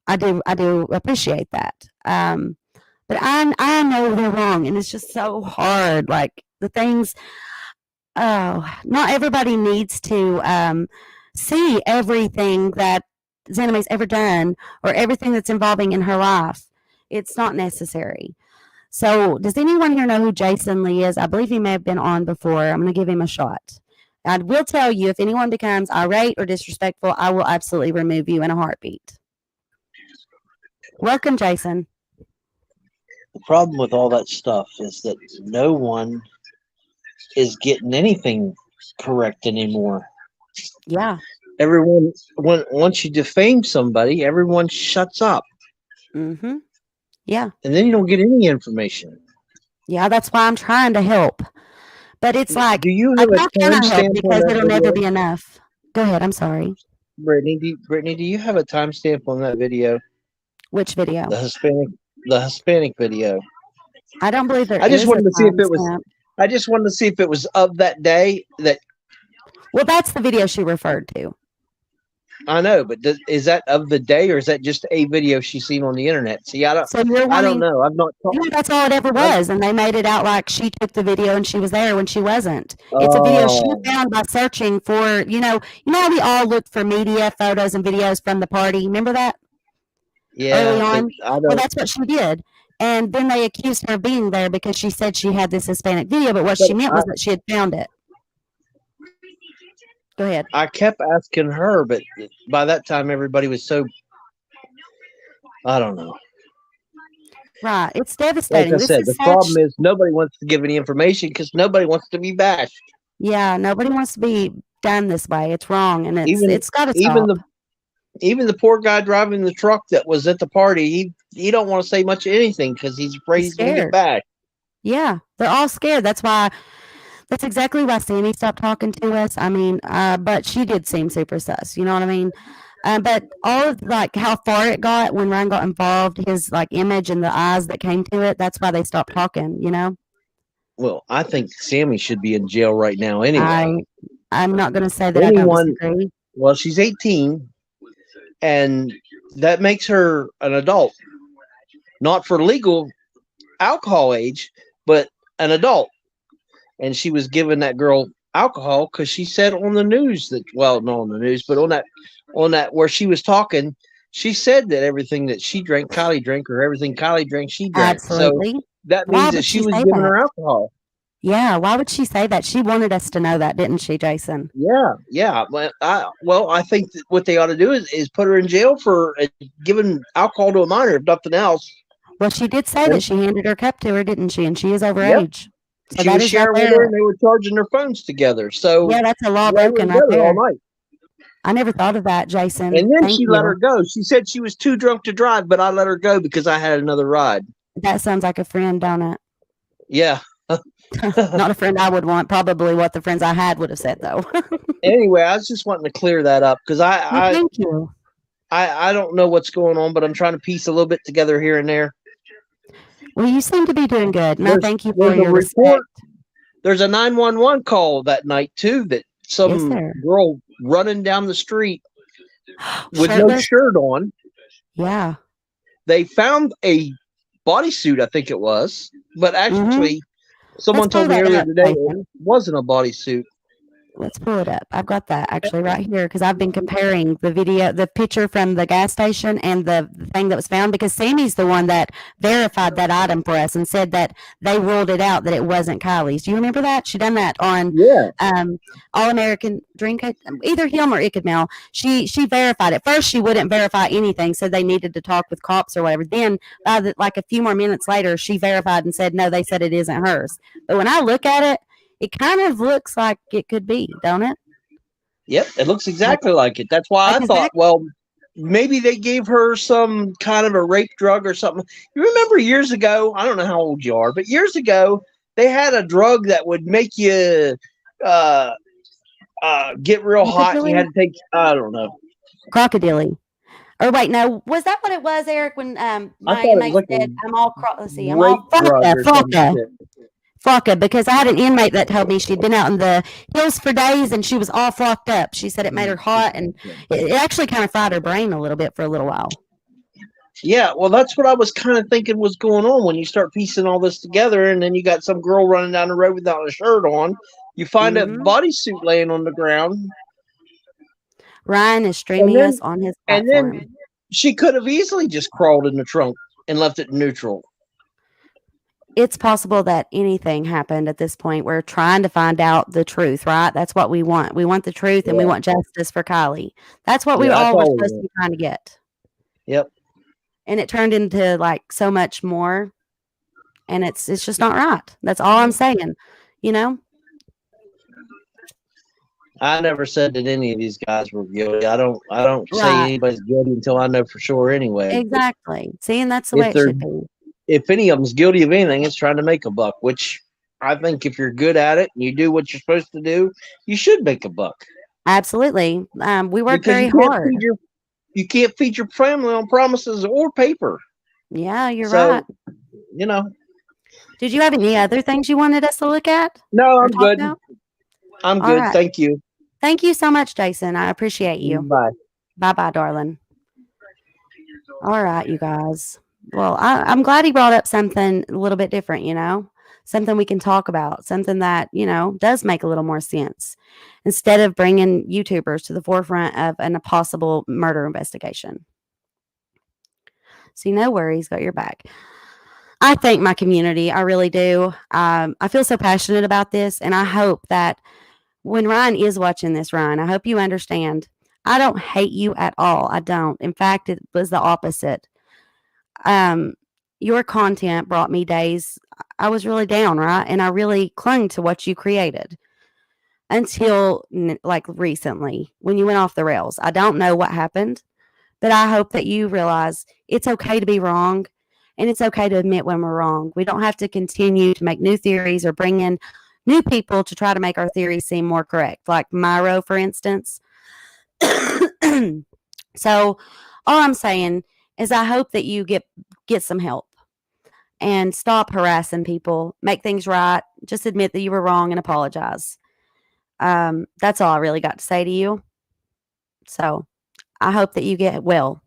I do appreciate that. But I know they're wrong, and it's just so hard. Like the things. Oh, not everybody needs to see everything that Xanamay's ever done or everything that's involving in her life. It's not necessary. So, does anyone here know who Jason Lee is? I believe he may have been on before. I'm going to give him a shot. I will tell you if anyone becomes irate or disrespectful, I will absolutely remove you in a heartbeat. Welcome, Jason. The problem with all that stuff is that no one is getting anything correct anymore. Yeah. Everyone, once you defame somebody, everyone shuts up. Mm-hmm. Yeah. And then you don't get any information. Yeah, that's why I'm trying to help. But it's like, do you I have a can't help timestamp because on that it'll never video? be enough. Go ahead. I'm sorry. Brittany, do you have a timestamp on that video? Which video? The Hispanic video. I don't believe there I just is wanted a to see if it was. timestamp. I just wanted to see if it was of that day. That Well, that's the video she referred to. I know, but is that of the day, or is that just a video she's seen on the internet? See, So you're I don't wanting, know. I've not. yeah, that's all it ever was. And they made it out like she took the video and she was there when she wasn't. It's a video she Oh, found by searching for, how we all look for media, photos, and videos from the party. Remember that early yeah, but on? I Well, don't. that's what she did. And then they accused her of being there because she said she had this Hispanic video, but what But she meant was that she had found it. Go ahead. I kept asking her, but by that time everybody was so. I don't know. Right. It's Like devastating. I This said, is the such, problem is nobody wants to give any information because nobody wants to be bashed. yeah, nobody wants to be done this way. It's wrong, and Even it's got to even stop. even the poor guy driving the truck that was at the party, he don't want to say much of anything because he's afraid He's he's going to get scared. bashed. Yeah, they're all scared. That's exactly why Sammy stopped talking to us. I mean, but she did seem super sus. You know what I mean? But all of like how far it got when Ryan got involved, his like image and the eyes that came to it. That's why they stopped talking. You know, Well, I think Sammy should be in jail right now anyway. I'm not going to say that I don't Anyone, disagree. well, she's 18, and that makes her an adult, not for legal alcohol age, but an adult. And she was giving that girl alcohol because she said on the news that, well, not on the news, but on that where she was talking, she said that everything that she drank, Kylie drank, or everything Kylie drank, she drank. Absolutely. So that Why means that would she she was say giving her that? alcohol. Yeah. Why would she say that? She wanted us to know that, didn't she, Jason? Yeah. Well, I think that what they ought to do is put her in jail for giving alcohol to a minor, if nothing else. Well, she did say And that she handed her cup to her, didn't she? And she is over yep, age. So she that was is right sharing with her, there. and they were charging their phones together. So Yeah, that's a law they were broken right together all there. night. I never thought of that, Jason. And then Thank she let you. her go. She said she was too drunk to drive, but I let her go because I had another ride. That sounds like a friend, don't it? Yeah. Not a friend I would want. Probably what the friends I had would have said, though. Anyway, I was just wanting to clear that up because Well, I thank you. don't know what's going on, but I'm trying to piece a little bit together here and there. Well, you seem to be doing good, and I thank you for There's a your respect. report. There's a 911 call that night too that Yes, some sir. girl running down the street with no Shirtless? shirt on. Yeah. They found a bodysuit, I think it was, but Mm-hmm. actually, someone Let's pull told me that earlier up, today Jason. it wasn't a bodysuit. Let's pull it up. I've got that actually right here because I've been comparing the picture from the gas station and the thing that was found because Sammy's the one that verified that item for us and said that they ruled it out that it wasn't Kylie's. Do you remember that? She done that on Yeah. All American Drink, either him or Ickadmel. She verified it. First, she wouldn't verify anything, said they needed to talk with cops or whatever. Then, like a few more minutes later, she verified and said, no, they said it isn't hers. But when I look at it, it kind of looks like it could be, don't it? Yep, it looks exactly like it. That's why I thought, well, maybe they gave her some kind of a rape drug or something. You remember years ago, I don't know how old you are, but years ago, they had a drug that would make you get real hot. And you had to take, I don't know. Crocodile. Or wait, no, was that what it was, Eric? When I thought it was like said, "I'm all let's see, I'm rape all drug or some Flocka. shit. Flocka, because I had an inmate that told me she'd been out in the hills for days and she was all flocked up. She said it made her hot, and it actually kind of fried her brain a little bit for a little while. Yeah, well, that's what I was kind of thinking was going on when you start piecing all this together, and then you got some girl running down the road without a shirt on. You find a bodysuit laying on the ground. Ryan is streaming us on his And platform. then she could have easily just crawled in the trunk and left it neutral. It's possible that anything happened at this point. We're trying to find out the truth, right? That's what we want. We want the truth, and we want justice for Kylie. That's what we all were supposed to be trying to get. Yep. And it turned into like so much more, and it's just not right. That's all I'm saying, you know? I never said that any of these guys were guilty. I don't say anybody's guilty until I know for sure anyway. Exactly. See, and that's the way it should be. If any of them's guilty of anything, it's trying to make a buck, which I think if you're good at it and you do what you're supposed to do, you should make a buck. Absolutely. We work Because very hard. You can't feed your family on promises or paper. Yeah, you're right. You know. Did you have any other things you wanted us to look at? No, I'm good. I'm good. Right. Thank you. Thank you so much, Jason. I appreciate you. Bye. Bye-bye, darling. All right, you guys. Well, I'm glad he brought up something a little bit different, you know, something we can talk about, something that, you know, does make a little more sense instead of bringing YouTubers to the forefront of a possible murder investigation. See, no worries, got your back. I thank my community. I really do. I feel so passionate about this, and I hope that when Ryan is watching this, Ryan, I hope you understand. I don't hate you at all. I don't. In fact, it was the opposite. Your content brought me days I was really down, right? And I really clung to what you created until like recently when you went off the rails. I don't know what happened, but I hope that you realize it's okay to be wrong, and it's okay to admit when we're wrong. We don't have to continue to make new theories or bring in new people to try to make our theories seem more correct, like Myro, for instance. So all I'm saying is I hope that you get some help and stop harassing people, make things right, just admit that you were wrong and apologize. That's all I really got to say to you. So I hope that you get well.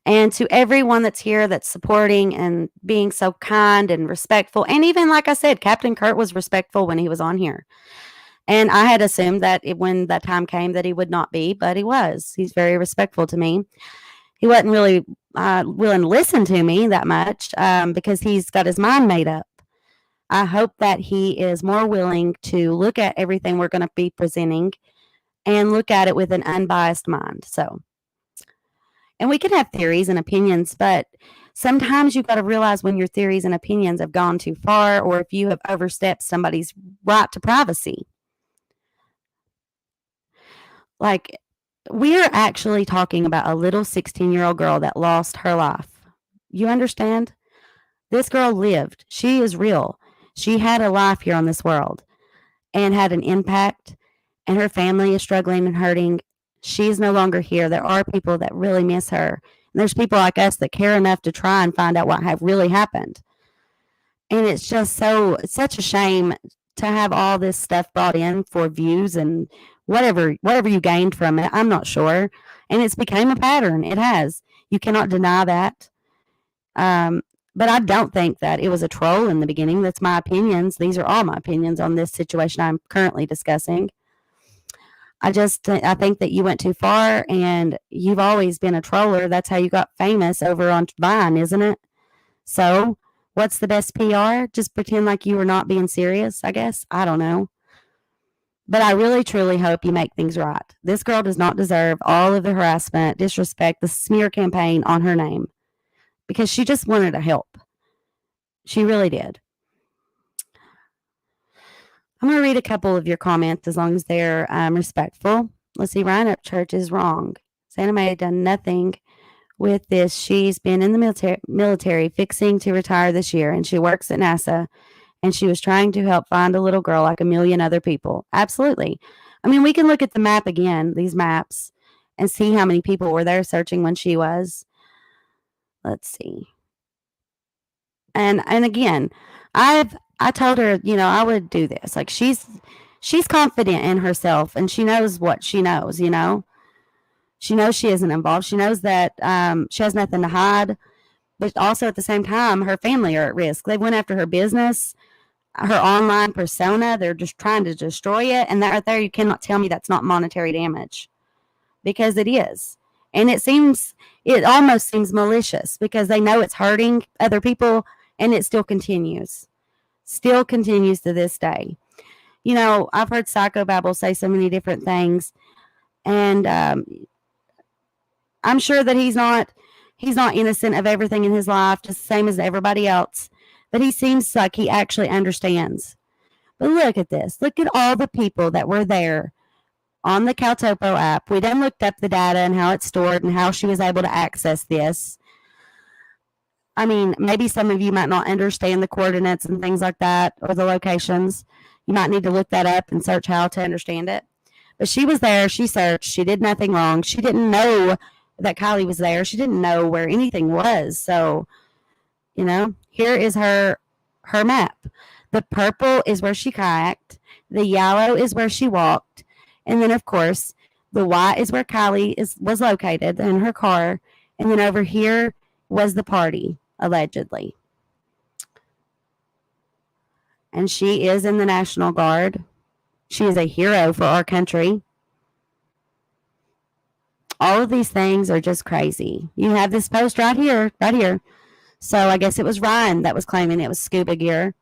And to everyone that's here that's supporting and being so kind and respectful. And even, like I said, Captain Kurt was respectful when he was on here. And I had assumed that when that time came that he would not be, but he was. He's very respectful to me. He wasn't really willing to listen to me that much because he's got his mind made up. I hope that he is more willing to look at everything we're going to be presenting and look at it with an unbiased mind. So, and we can have theories and opinions, but sometimes you've got to realize when your theories and opinions have gone too far, or if you have overstepped somebody's right to privacy. Like, we're actually talking about a little 16-year-old girl that lost her life. You understand? This girl lived. She is real. She had a life here on this world and had an impact, and her family is struggling and hurting. She's no longer here. There are people that really miss her. And there's people like us that care enough to try and find out what really happened. And it's just it's such a shame to have all this stuff brought in for views and whatever you gained from it. I'm not sure. And it's became a pattern. It has. You cannot deny that. But I don't think that it was a troll in the beginning. That's my opinions. These are all my opinions on this situation I'm currently discussing. I think that you went too far, and you've always been a troller. That's how you got famous over on Vine, isn't it? So what's the best PR? Just pretend like you were not being serious, I guess. I don't know. But I really, truly hope you make things right. This girl does not deserve all of the harassment, disrespect, the smear campaign on her name, because she just wanted to help. She really did. I'm going to read a couple of your comments as long as they're respectful. Let's see. Ryan Upchurch is wrong. XanamayX had done nothing with this. She's been in the military fixing to retire this year, and she works at NASA, and she was trying to help find a little girl like a million other people. Absolutely. I mean, we can look at the map again, these maps, and see how many people were there searching when she was. Let's see. And again, I I told her, I would do this. Like she's confident in herself and she knows what she knows, She knows she isn't involved. She knows that she has nothing to hide, but also at the same time, her family are at risk. They went after her business, her online persona. They're just trying to destroy it. And that right there, you cannot tell me that's not monetary damage, because it is. And it almost seems malicious because they know it's hurting other people, and it still continues to this day. I've heard Psychobabble say so many different things, and I'm sure that he's not innocent of everything in his life, just the same as everybody else. But he seems like he actually understands. But look at this. Look at all the people that were there on the Caltopo app. We then looked up the data and how it's stored and how she was able to access this. I mean, maybe some of you might not understand the coordinates and things like that, or the locations. You might need to look that up and search how to understand it. But she was there. She searched. She did nothing wrong. She didn't know that Kylie was there. She didn't know where anything was. So, here is her map. The purple is where she kayaked. The yellow is where she walked. And then, of course, the white is where Kylie was located in her car. And then over here was the party, allegedly. And she is in the National Guard. She is a hero for our country. All of these things are just crazy. You have this post right here. So I guess it was Ryan that was claiming it was scuba gear.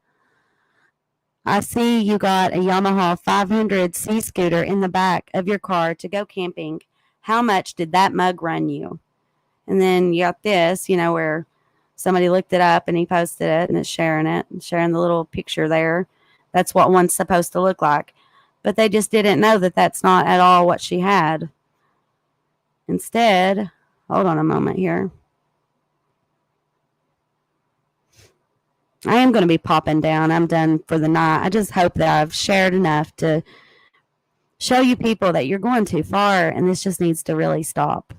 I see you got a Yamaha 500C scooter in the back of your car to go camping. How much did that mug run you? And then you got this, where somebody looked it up and he posted it and it's sharing the little picture there. That's what one's supposed to look like. But they just didn't know that that's not at all what she had. Instead, hold on a moment here. I am going to be popping down. I'm done for the night. I just hope that I've shared enough to show you people that you're going too far and this just needs to really stop.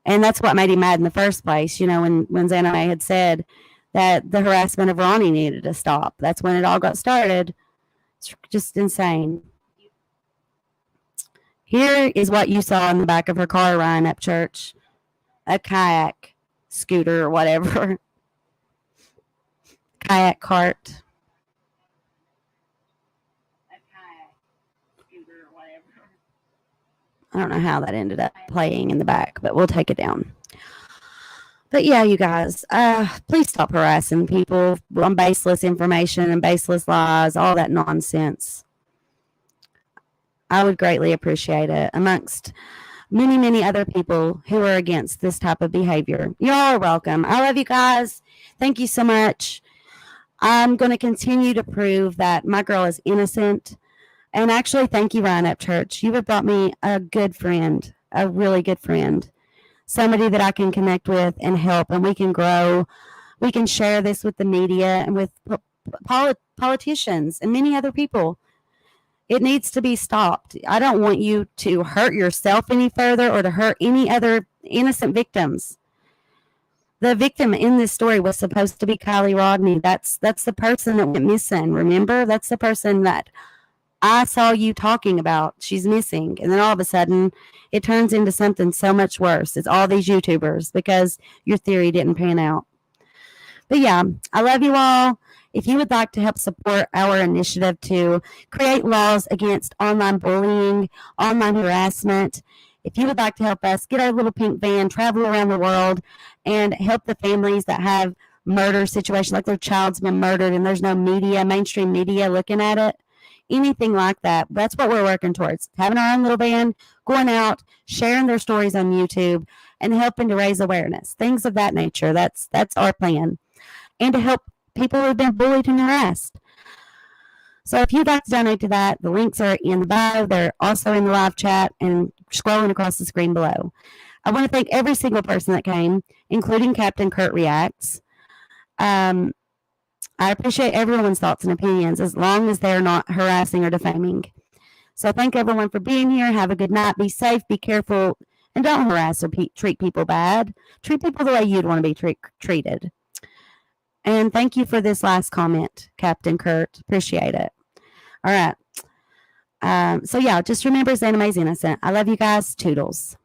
And that's what made him mad in the first place, when XanamayX had said that the harassment of Ronnie needed to stop. That's when it all got started. It's just insane. Here is what you saw in the back of her car, Ryan Upchurch. A kayak scooter or whatever. Kayak cart. A kayak scooter or whatever. I don't know how that ended up playing in the back, but we'll take it down. But yeah, you guys, please stop harassing people on baseless information and baseless lies, all that nonsense. I would greatly appreciate it amongst many, many other people who are against this type of behavior. Y'all are welcome. I love you guys. Thank you so much. I'm going to continue to prove that my girl is innocent. And actually, thank you, Ryan Upchurch. You have brought me a good friend, a really good friend, somebody that I can connect with and help, and we can grow. We can share this with the media and with politicians and many other people. It needs to be stopped. I don't want you to hurt yourself any further or to hurt any other innocent victims. The victim in this story was supposed to be Kylie Rodney. That's the person that went missing. Remember? That's the person that I saw you talking about. She's missing. And then all of a sudden, it turns into something so much worse. It's all these YouTubers because your theory didn't pan out. But yeah, I love you all. If you would like to help support our initiative to create laws against online bullying, online harassment, if you would like to help us get our little pink van, travel around the world, and help the families that have murder situations, like their child's been murdered and there's no media, mainstream media looking at it, anything like that, that's what we're working towards. Having our own little van, going out, sharing their stories on YouTube, and helping to raise awareness, things of that nature. That's our plan. And to help people who have been bullied and harassed. So if you'd like to donate to that, the links are in the bio. They're also in the live chat and scrolling across the screen below. I want to thank every single person that came, including Captain Kurt Reacts. I appreciate everyone's thoughts and opinions as long as they're not harassing or defaming. So thank everyone for being here. Have a good night. Be safe, be careful, and don't harass or treat people bad. Treat people the way you'd want to be treated. And thank you for this last comment, Captain Kurt. Appreciate it. All right. So yeah, just remember Xanamay's innocent. I love you guys. Toodles.